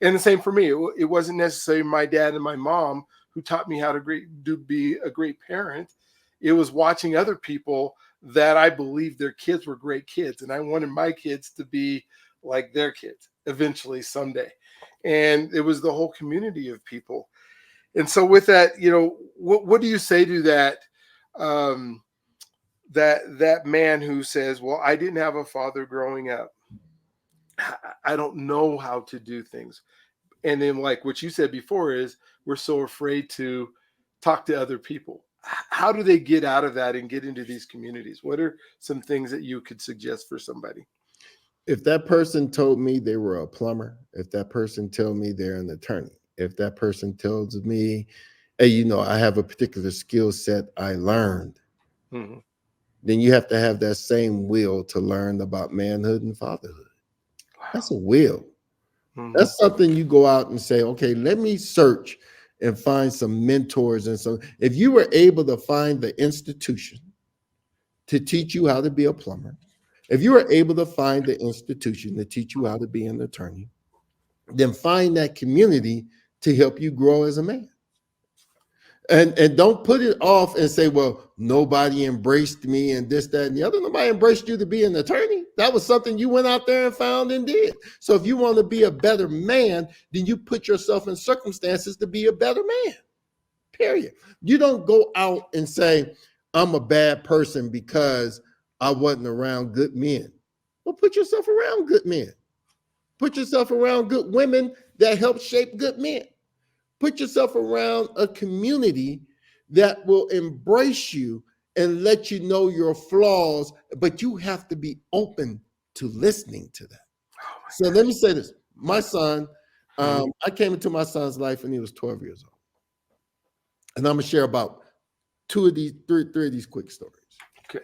And the same for me. It wasn't necessarily my dad and my mom who taught me how to be a great parent. It was watching other people that I believed their kids were great kids, and I wanted my kids to be like their kids eventually someday. And it was the whole community of people. And so with that, what do you say to um, that man who says, "Well, I didn't have a father growing up. I don't know how to do things." And then, like what you said before, is we're so afraid to talk to other people. How do they get out of that and get into these communities? What are some things that you could suggest for somebody? If that person told me they were a plumber, if that person told me they're an attorney, if that person tells me, hey, I have a particular skill set I learned, Mhm. then you have to have that same will to learn about manhood and fatherhood. That's Wow. a will. Mhm. That's something you go out and say, okay, let me search and find some mentors and some. If you were able to find the institution to teach you how to be a plumber, if you were able to find the institution to teach you how to be an attorney, then find that community to help you grow as a man. And don't put it off and say, well, nobody embraced me and this, that, and the other. Nobody embraced you to be an attorney. That was something you went out there and found and did. So if you want to be a better man, then you put yourself in circumstances to be a better man. Period. You don't go out and say, I'm a bad person because I wasn't around good men. Well, put yourself around good men. Put yourself around good women that help shape good men. Put yourself around a community that will embrace you and let you know your flaws, but you have to be open to listening to that. So let me say this. My son, I came into my son's life when he was 12 years old. And I'm going to share about three of these quick stories. Okay.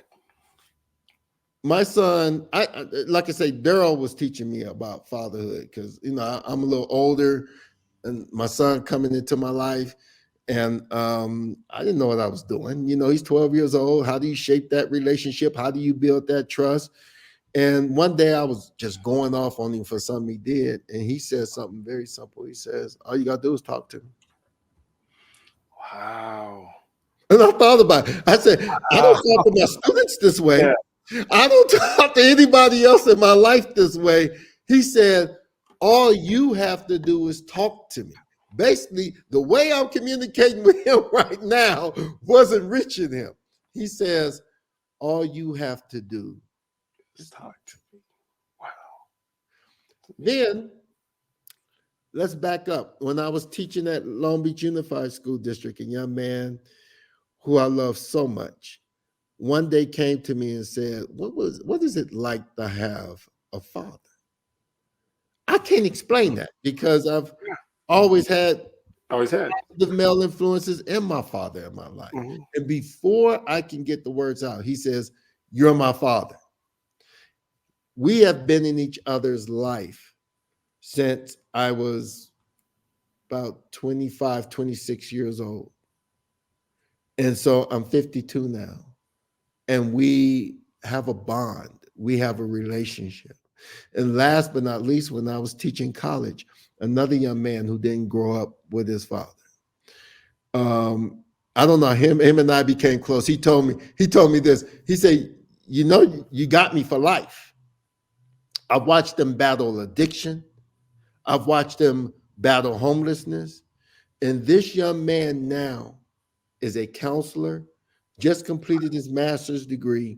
My son, I like I say, Daryl was teaching me about fatherhood because, you know, I'm a little older and my son coming into my life. And I didn't know what I was doing. You know, he's 12 years old. How do you shape that relationship? How do you build that trust? And one day I was just going off on him for something he did. And he said something very simple. He says, all you got to do is talk to me. Wow. And I thought about it. I said, I don't talk to my students this way. Yeah. I don't talk to anybody else in my life this way. He said, all you have to do is talk to me. Basically, the way I'm communicating with him right now wasn't reaching him. He says, all you have to do is talk to me. Wow. Then let's back up. When I was teaching at Long Beach Unified School District, a young man who I love so much, one day came to me and said, what is it like to have a father? I can't explain that because I've always had the male influences in my father in my life. And before I can get the words out, he says, you're my father. We have been in each other's life since I was about 25, 26 years old. And so I'm 52 now. And we have a bond. We have a relationship. And last but not least, when I was teaching college, another young man who didn't grow up with his father. I don't know, him and I became close. He told me this. He said, you know, you got me for life. I've watched them battle addiction. I've watched them battle homelessness. And this young man now is a counselor, just completed his master's degree,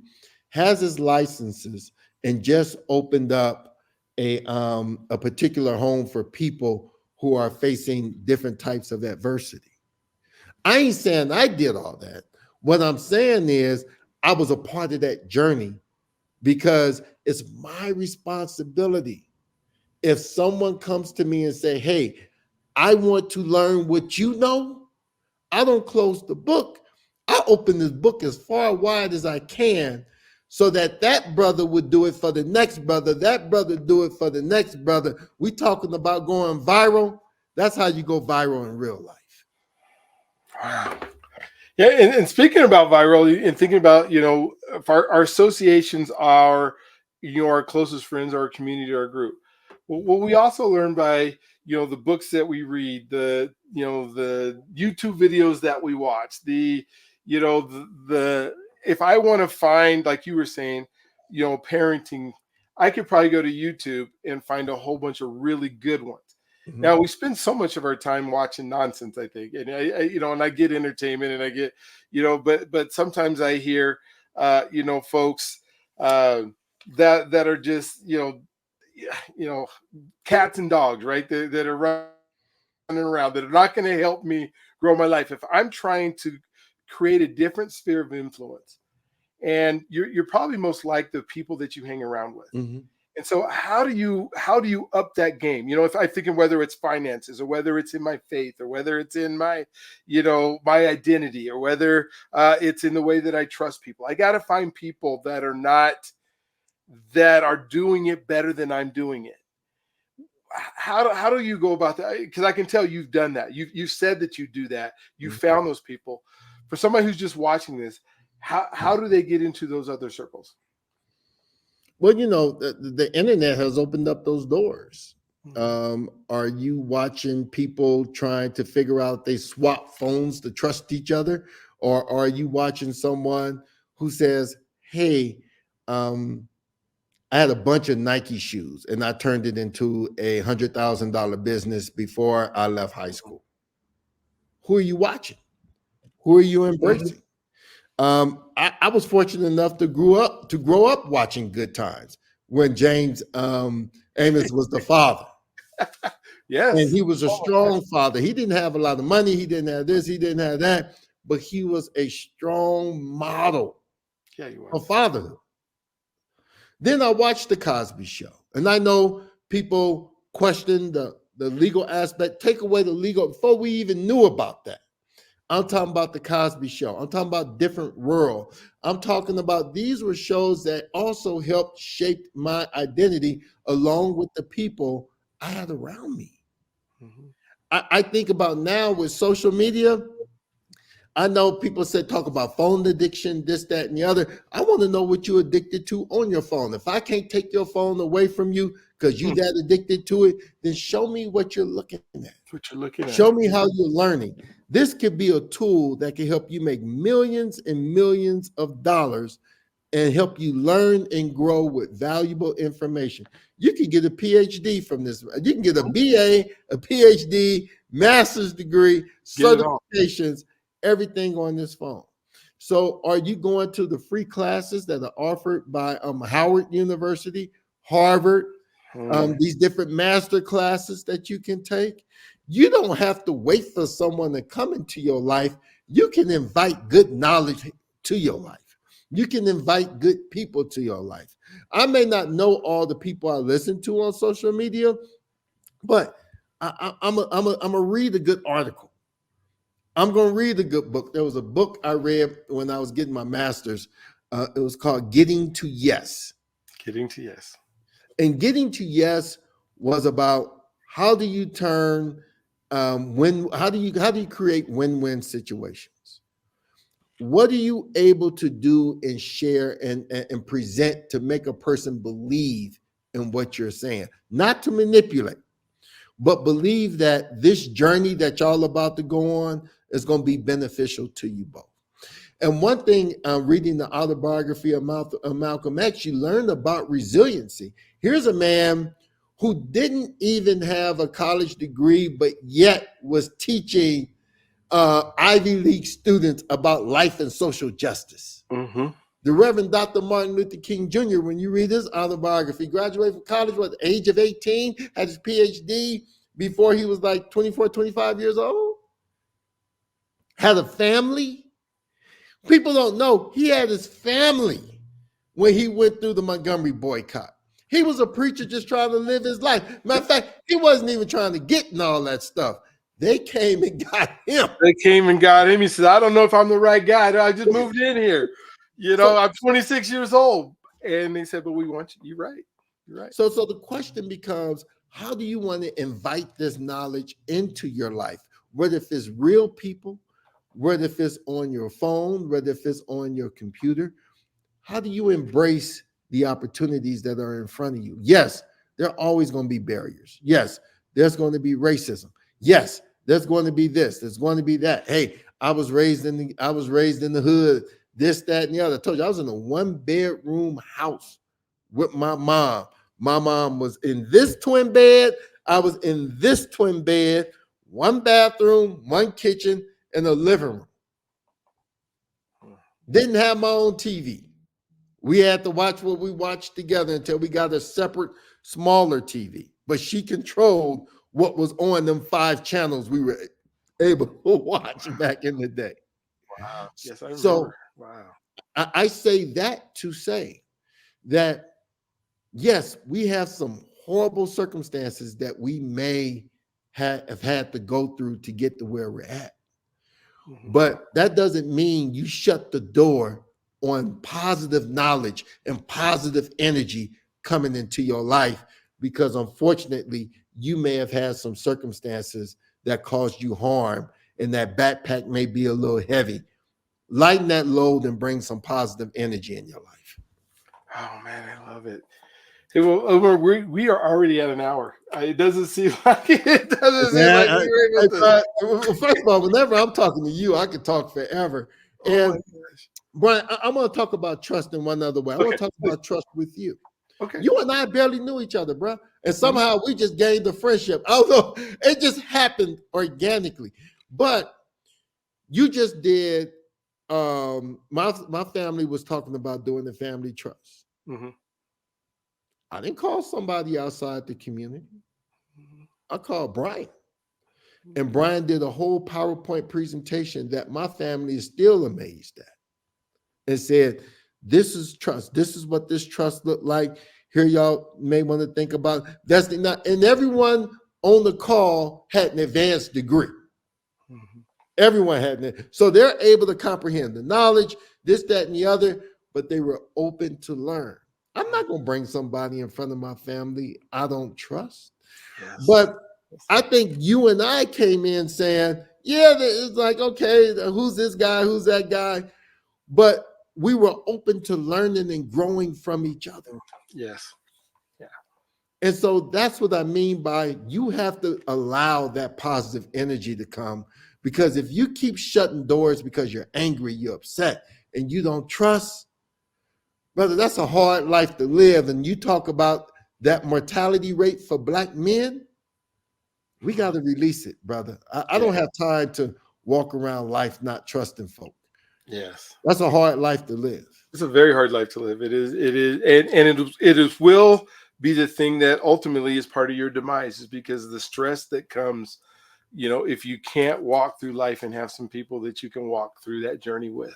has his licenses, and just opened up a particular home for people who are facing different types of adversity. I ain't saying I did all that. What I'm saying is I was a part of that journey because it's my responsibility. If someone comes to me and say, hey, I want to learn what you know, I don't close the book. I open this book as far wide as I can so that that brother would do it for the next brother, that brother do it for the next brother. We talking about going viral. That's how you go viral in real life. Wow. Yeah, and speaking about viral and thinking about, you know, if our associations are, you know, our closest friends, our community, our group. Well, we also learn by, you know, the books that we read, the, you know, the YouTube videos that we watch, the, you know, the if I want to find, like you were saying, you know, parenting, I could probably go to YouTube and find a whole bunch of really good ones. Now we spend so much of our time watching nonsense, I think, and I you know, and I get entertainment, and I get, you know, but sometimes I hear, you know, folks that are just, you know, cats and dogs, right? That are running around that are not going to help me grow my life. If I'm trying to create a different sphere of influence, and you're probably most like the people that you hang around with. And so how do you up that game? You know, if I'm thinking whether it's finances or whether it's in my faith or whether it's in my, you know, my identity or whether it's in the way that I trust people. I got to find people that are doing it better than I'm doing it. How do you go about that? Because I can tell you've done that. You said that you do that. You found those people. For somebody who's just watching this, how do they get into those other circles? Well, you know, the internet has opened up those doors. Are you watching people trying to figure out they swap phones to trust each other? Or are you watching someone who says, hey, I had a bunch of Nike shoes and I turned it into a $100,000 business before I left high school? Who are you watching? Who are you embracing? I was fortunate enough to grow up watching Good Times. when James Amos was the father. And Yes. he was a Oh, strong father. He didn't have a lot of money. He didn't have this. He didn't have that. But he was a strong model yeah, he of was. fatherhood. Then I watched the Cosby Show. And I know people question the legal aspect. Take away the legal before we even knew about that. I'm talking about the Cosby Show. I'm talking about Different World. I'm talking about these were shows that also helped shape my identity along with the people I had around me. Mhm. I think about now with social media. I know people say talk about phone addiction, this, that, and the other. I want to know what you're addicted to on your phone. If I can't take your phone away from you because you Hmm. that addicted to it, then show me what you're looking at. What you're looking Show at. me how you're learning. This could be a tool that can help you make millions and millions of dollars and help you learn and grow with valuable information. You can get a PhD from this. You can get a BA, a PhD, master's degree, Get it all. certifications, everything on this phone. So, are you going to the free classes that are offered by Howard University, Harvard, Mm. these different master classes that you can take? You don't have to wait for someone to come into your life. You can invite good knowledge to your life. You can invite good people to your life. I may not know all the people I listen to on social media, but I'm a read a good article. I'm going to read a good book. There was a book I read when I was getting my master's. It was called Getting to Yes. Getting to yes. And Getting to Yes was about how do you turn how do you create win-win situations? What are you able to do and share and present to make a person believe in what you're saying? Not to manipulate, but believe that this journey that y'all about to go on is going to be beneficial to you both. And one thing, reading the autobiography of Malcolm X, you learn about resiliency. Here's a man who didn't even have a college degree, but yet was teaching Ivy League students about life and social justice. Mm-hmm. The Reverend Dr. Martin Luther King Jr., when you read his autobiography, graduated from college at the age of 18, had his PhD before he was like 24, 25 years old, had a family. People don't know he had his family when he went through the Montgomery boycott. He was a preacher just trying to live his life. Matter of fact, he wasn't even trying to get in all that stuff. They came and got him. They came and got him. He said, I don't know if I'm the right guy. I just moved in here. So, I'm 26 years old. And they said, but we want you. You're right. You're right. so the question becomes, how do you want to invite this knowledge into your life? Whether if it's real people, whether if it's on your phone, whether if it's on your computer, how do you embrace the opportunities that are in front of you? Yes, there are always going to be barriers. Yes, there's going to be racism. Yes, there's going to be this. There's going to be that. Hey, I was raised in the hood. This, that, and the other. I told you I was in a 1-bedroom house with my mom. My mom was in this twin bed. I was in this twin bed. 1 bathroom, 1 kitchen, and a living room. Didn't have my own TV. We had to watch what we watched together until we got a separate, smaller TV. But she controlled what was on them 5 channels we were able to watch back in the day. Wow. Yes, I So remember. Wow. I say that to say that, yes, we have some horrible circumstances that we may have had to go through to get to where we're at. Mm-hmm. But that doesn't mean you shut the door on positive knowledge and positive energy coming into your life, because unfortunately, you may have had some circumstances that caused you harm, and that backpack may be a little heavy. Lighten that load and bring some positive energy in your life. Oh, man, I love it. Hey, well, Omar, we are already at an hour. It doesn't seem like it doesn't seem like Man, we were able to. first of all, whenever I'm talking to you, I can talk forever. Oh, my And gosh. Brian, I'm going to talk about trust in one other way. I want Okay. to talk about trust with you. Okay. You and I barely knew each other, bro. And Mhm. somehow we just gained a friendship. Although it just happened organically. But you just did, my family was talking about doing the family trust. Mhm. I didn't call somebody outside the community. I called Brian. And Brian did a whole PowerPoint presentation that my family is still amazed at, and said, this is trust. This is what this trust looked like. Here, y'all may want to think about that's not, and everyone on the call had an advanced degree. Mhm. Everyone had it. So they're able to comprehend the knowledge, this, that, and the other, but they were open to learn. I'm not going to bring somebody in front of my family I don't trust. Yes. But I think you and I came in saying, yeah, it's like, okay, who's this guy? Who's that guy? But we were open to learning and growing from each other. Yes. Yeah. And so that's what I mean by you have to allow that positive energy to come, because if you keep shutting doors because you're angry, you're upset, and you don't trust, brother, that's a hard life to live. And you talk about that mortality rate for Black men, we got to release it, brother. I don't have time to walk around life not trusting folk. Yes. That's a hard life to live. It's a very hard life to live. It is, and it is will be the thing that ultimately is part of your demise, is because of the stress that comes, if you can't walk through life and have some people that you can walk through that journey with.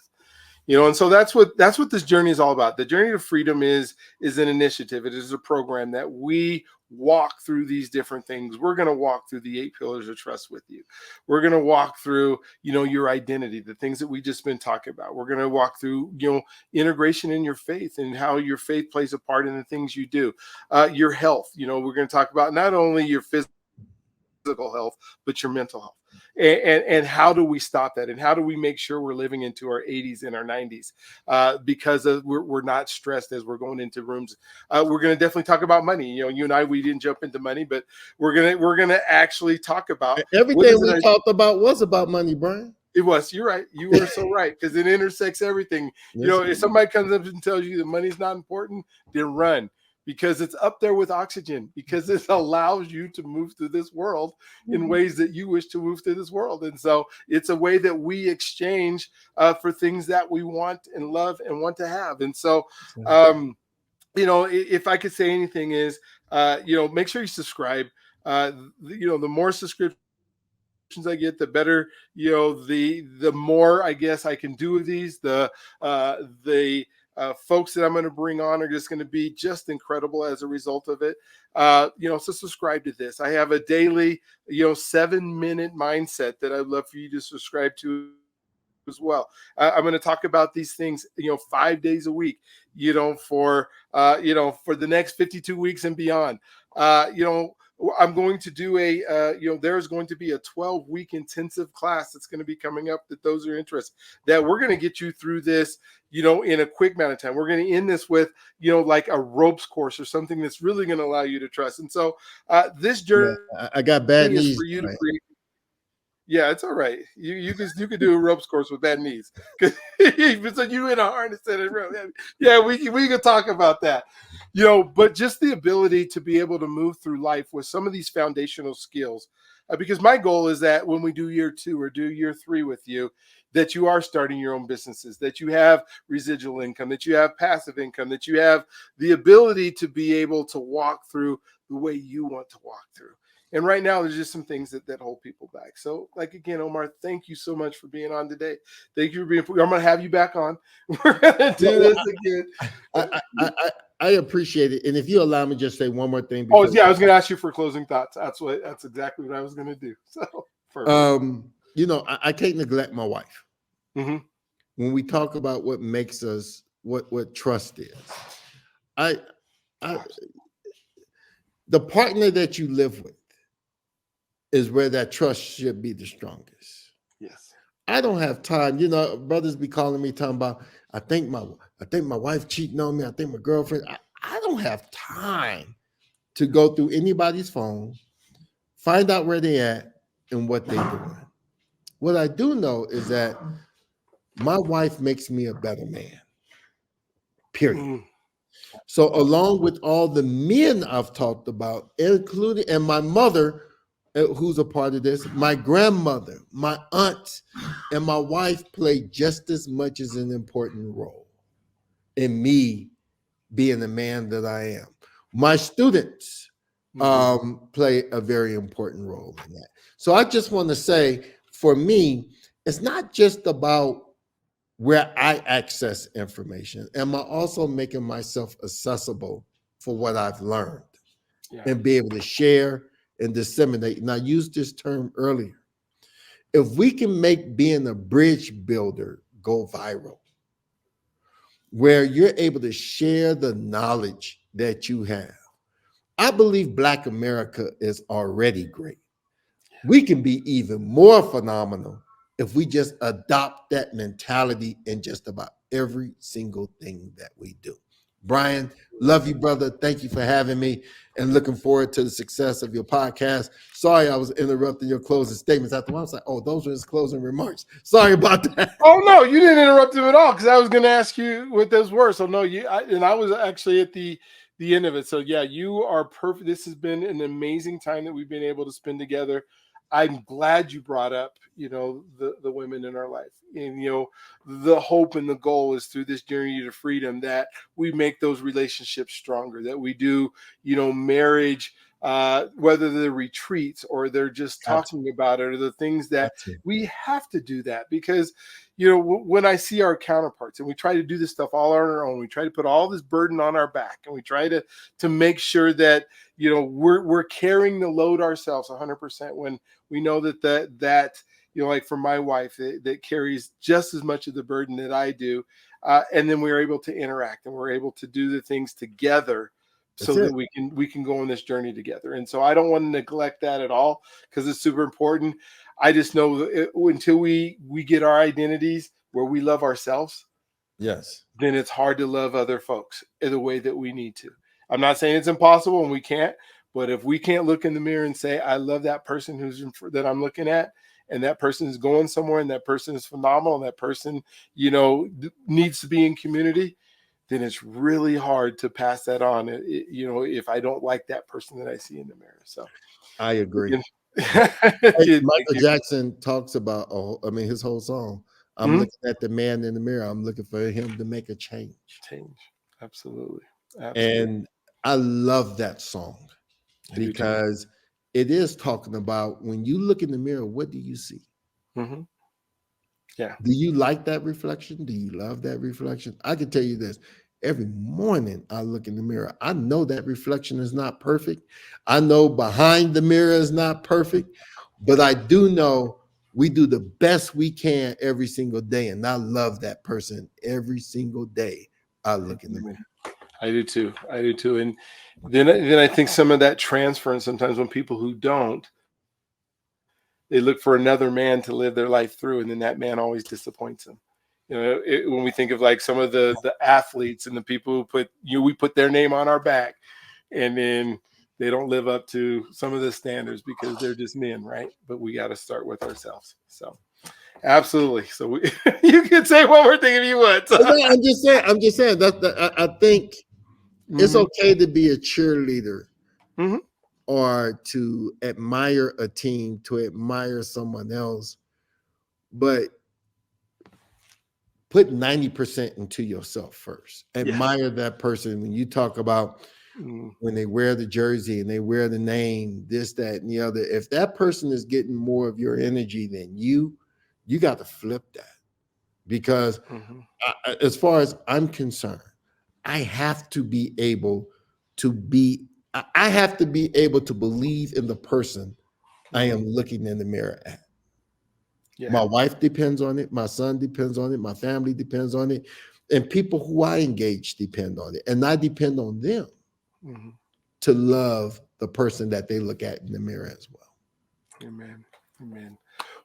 And so that's what this journey is all about. The journey to freedom is an initiative. It is a program that we walk through these different things. We're going to walk through the 8 pillars of trust with you. We're going to walk through, your identity, the things that we just been talking about. We're going to walk through, integration in your faith and how your faith plays a part in the things you do. Your health, we're going to talk about not only your physical health, but your mental health. And how do we stop that? And how do we make sure we're living into our 80s and our 90s because we're not stressed as we're going into rooms? We're going to definitely talk about money. You and I, we didn't jump into money, but we're gonna actually talk about everything we talked about was about money, Brian. It was. You're right. You were so right, because it intersects everything. If somebody comes up and tells you that money's not important, then run, because it's up there with oxygen, because it allows you to move through this world in ways that you wish to move through this world. And so it's a way that we exchange for things that we want and love and want to have. And so, if I could say anything is, make sure you subscribe. The more subscriptions I get, the better, the more I guess I can do of these. The folks that I'm going to bring on are just going to be just incredible as a result of it. So subscribe to this. I have a daily, 7-minute mindset that I'd love for you to subscribe to as well. I'm going to talk about these things, 5 days a week, for the next 52 weeks and beyond. I'm going to do there's going to be a 12-week intensive class that's going to be coming up, that those are interested, that we're going to get you through this, in a quick amount of time. We're going to end this with, like a ropes course or something that's really going to allow you to trust. And so this journey, I got bad knees for you to create. Yeah, it's all right. You could do a ropes course with bad knees. So you in a harness and yeah, we can talk about that. But just the ability to be able to move through life with some of these foundational skills, because my goal is that when we do year 2 or do year 3 with you, that you are starting your own businesses, that you have residual income, that you have passive income, that you have the ability to be able to walk through the way you want to walk through. And right now, there's just some things that hold people back. So, like, again, Omar, thank you so much for being on today. Thank you for being. I'm going to have you back on. We're going to do this again. I appreciate it. And if you allow me to just say one more thing. I was going to ask you for closing thoughts. That's exactly what I was going to do. So, I can't neglect my wife. Mm-hmm. When we talk about what makes us, what trust is, the partner that you live with is where that trust should be the strongest. Yes. I don't have time. Brothers be calling me talking about, I think my wife cheating on me. I think my girlfriend. I don't have time to go through anybody's phone, find out where they at and what they doing. What I do know is that my wife makes me a better man. Period. Mm. So along with all the men I've talked about, including, and my mother, who's a part of this, my grandmother, my aunt, and my wife play just as much as an important role in me being the man that I am. My students Mhm. play a very important role in that. So I just want to say, for me, it's not just about where I access information. Am I also making myself accessible for what I've learned Yeah. and be able to share and disseminate? And I used this term earlier. If we can make being a bridge builder go viral, where you're able to share the knowledge that you have, I believe Black America is already great. We can be even more phenomenal if we just adopt that mentality in just about every single thing that we do. Brian, love you, brother. Thank you for having me and looking forward to the success of your podcast. Sorry I was interrupting your closing statements after one. I was like, oh, those were his closing remarks. Sorry about that. Oh no, you didn't interrupt him at all because I was going to ask you what those were. So no, and I was actually at the end of it. So yeah, you are perfect. This has been an amazing time that we've been able to spend together. I'm glad you brought up, the women in our life, and the hope and the goal is through this journey to freedom that we make those relationships stronger. That we do, marriage. Whether they're retreats or they're just Got to, talking about it or the things that got to. we have to do that because when I see our counterparts and we try to do this stuff all on our own, we try to put all this burden on our back and we try to make sure that we're carrying the load ourselves 100% when we know that like for my wife that carries just as much of the burden that I do, and then we're able to interact and we're able to do the things together That's so it. that we can go on this journey together. And so I don't want to neglect that at all because it's super important. I just know that until we get our identities where we love ourselves, Yes. then it's hard to love other folks in the way that we need to. I'm not saying it's impossible and we can't, but if we can't look in the mirror and say, I love that person that I'm looking at, and that person is going somewhere, and that person is phenomenal, and that person, needs to be in community, then it's really hard to pass that on. If I don't like that person that I see in the mirror. So, I agree. again, Michael Jackson talks about, I mean, his whole song. I'm Mhm. looking at the man in the mirror. I'm looking for him to make a change. Change. Absolutely. Absolutely. And I love that song I do too. because it is talking about when you look in the mirror, what do you see? Hmm. Yeah. Do you like that reflection? Do you love that reflection? I can tell you this. Every morning I look in the mirror. I know that reflection is not perfect. I know behind the mirror is not perfect, but I do know we do the best we can every single day. And I love that person every single day I I look in the do, mirror. man. I do too. I do too. And then I think some of that transference sometimes when people who don't, they look for another man to live their life through, and then that man always disappoints them. When we think of like some of the athletes and the people who we put their name on our back, and then they don't live up to some of the standards because they're just men, right? But we got to start with ourselves. So absolutely. So you can say one more thing if you want. No, I'm just saying that I think it's Hmm. okay to be a cheerleader Hmm. or to admire a team, to admire someone else, but put 90% into yourself first. Yes. Admire that person. When you talk about Mm-hmm. when they wear the jersey and they wear the name, this, that, and the other, if that person is getting more of your energy than you got to flip that. Because as far as I'm concerned, I have to be able to be, I have to be able to believe in the person I Hmm. am looking in the mirror at. Yeah. My wife depends on it. My son depends on it. My family depends on it. And people who I engage depend on it. And I depend on them Hmm. to love the person that they look at in the mirror as well. Amen. Amen.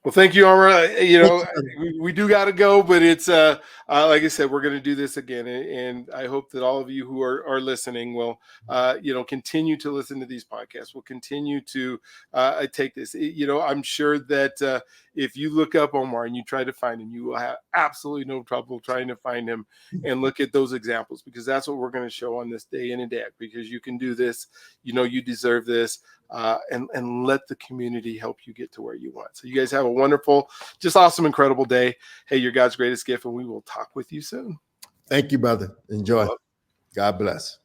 Well, thank you, Omar. Thank you, brother. We do got to go, but it's like I said, we're going to do this again, and I hope that all of you who are listening will continue to listen to these podcasts. Will continue to take this. I'm sure that if you look up Omar and you try to find him, you will have absolutely no trouble trying to find him and look at those examples because that's what we're going to show on this day in and day out. Because you can do this, you deserve this. And let the community help you get to where you want. So you guys have a wonderful, just awesome, incredible day. Hey, you're God's greatest gift, and we will talk with you soon. Thank you, brother. Enjoy. God bless.